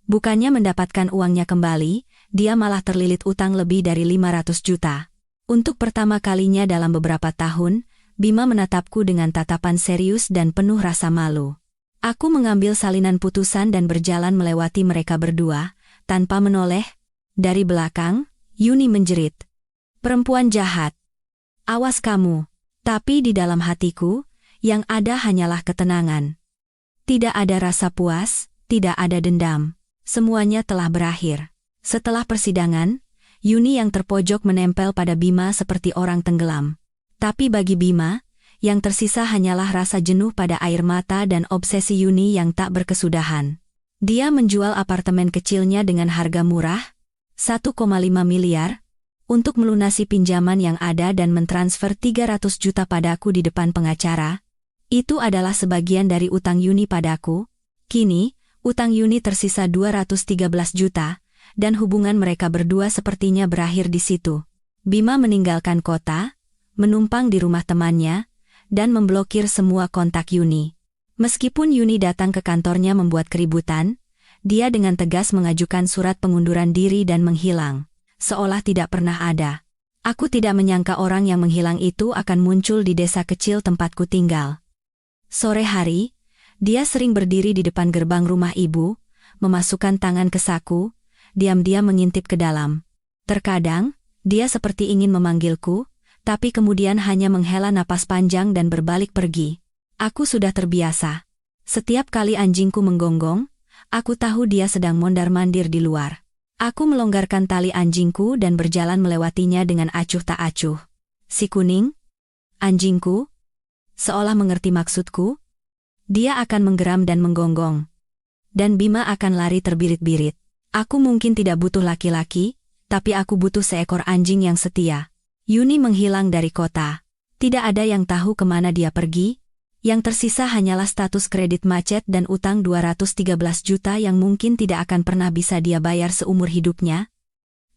Bukannya mendapatkan uangnya kembali, dia malah terlilit utang lebih dari 500 juta. Untuk pertama kalinya dalam beberapa tahun, Bima menatapku dengan tatapan serius dan penuh rasa malu. Aku mengambil salinan putusan dan berjalan melewati mereka berdua, tanpa menoleh. Dari belakang, Yuni menjerit. Perempuan jahat. Awas kamu. Tapi di dalam hatiku, yang ada hanyalah ketenangan. Tidak ada rasa puas, tidak ada dendam. Semuanya telah berakhir. Setelah persidangan, Yuni yang terpojok menempel pada Bima seperti orang tenggelam. Tapi bagi Bima, yang tersisa hanyalah rasa jenuh pada air mata dan obsesi Yuni yang tak berkesudahan. Dia menjual apartemen kecilnya dengan harga murah, 1,5 miliar, untuk melunasi pinjaman yang ada dan mentransfer 300 juta padaku di depan pengacara. Itu adalah sebagian dari utang Yuni padaku. Kini, utang Yuni tersisa 213 juta, dan hubungan mereka berdua sepertinya berakhir di situ. Bima meninggalkan kota, menumpang di rumah temannya, dan memblokir semua kontak Yuni. Meskipun Yuni datang ke kantornya membuat keributan, dia dengan tegas mengajukan surat pengunduran diri dan menghilang, seolah tidak pernah ada. Aku tidak menyangka orang yang menghilang itu akan muncul di desa kecil tempatku tinggal. Sore hari, dia sering berdiri di depan gerbang rumah ibu, memasukkan tangan ke saku, diam-diam mengintip ke dalam. Terkadang, dia seperti ingin memanggilku, tapi kemudian hanya menghela napas panjang dan berbalik pergi. Aku sudah terbiasa. Setiap kali anjingku menggonggong, aku tahu dia sedang mondar-mandir di luar. Aku melonggarkan tali anjingku dan berjalan melewatinya dengan acuh tak acuh. Si kuning? Anjingku? Seolah mengerti maksudku, dia akan menggeram dan menggonggong. Dan Bima akan lari terbirit-birit. Aku mungkin tidak butuh laki-laki, tapi aku butuh seekor anjing yang setia. Yuni menghilang dari kota. Tidak ada yang tahu kemana dia pergi. Yang tersisa hanyalah status kredit macet dan utang 213 juta yang mungkin tidak akan pernah bisa dia bayar seumur hidupnya.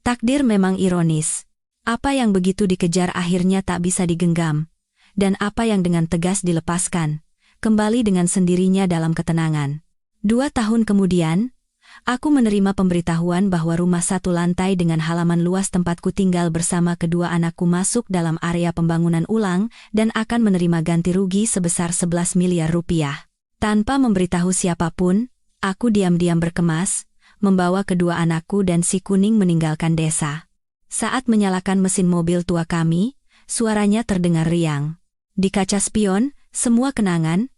Takdir memang ironis. Apa yang begitu dikejar akhirnya tak bisa digenggam. Dan apa yang dengan tegas dilepaskan, kembali dengan sendirinya dalam ketenangan. 2 tahun kemudian, aku menerima pemberitahuan bahwa rumah 1 lantai dengan halaman luas tempatku tinggal bersama kedua anakku masuk dalam area pembangunan ulang dan akan menerima ganti rugi sebesar 11 miliar rupiah. Tanpa memberitahu siapapun, aku diam-diam berkemas, membawa kedua anakku dan si kuning meninggalkan desa. Saat menyalakan mesin mobil tua kami, suaranya terdengar riang. Di kaca spion, semua kenangan,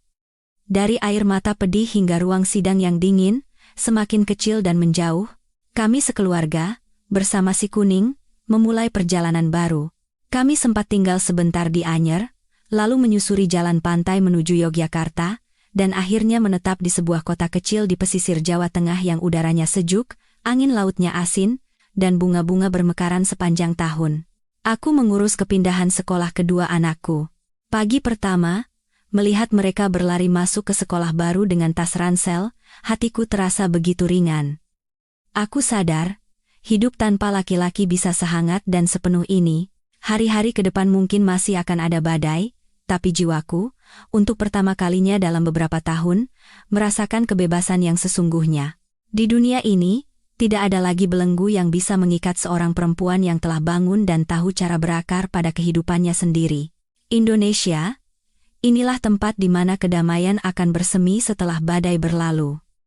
dari air mata pedih hingga ruang sidang yang dingin, semakin kecil dan menjauh. Kami sekeluarga, bersama si kuning, memulai perjalanan baru. Kami sempat tinggal sebentar di Anyer, lalu menyusuri jalan pantai menuju Yogyakarta, dan akhirnya menetap di sebuah kota kecil di pesisir Jawa Tengah yang udaranya sejuk, angin lautnya asin, dan bunga-bunga bermekaran sepanjang tahun. Aku mengurus kepindahan sekolah kedua anakku. Pagi pertama, melihat mereka berlari masuk ke sekolah baru dengan tas ransel, hatiku terasa begitu ringan. Aku sadar, hidup tanpa laki-laki bisa sehangat dan sepenuh ini. Hari-hari ke depan mungkin masih akan ada badai, tapi jiwaku, untuk pertama kalinya dalam beberapa tahun, merasakan kebebasan yang sesungguhnya. Di dunia ini, tidak ada lagi belenggu yang bisa mengikat seorang perempuan yang telah bangun dan tahu cara berakar pada kehidupannya sendiri. Indonesia, inilah tempat di mana kedamaian akan bersemi setelah badai berlalu.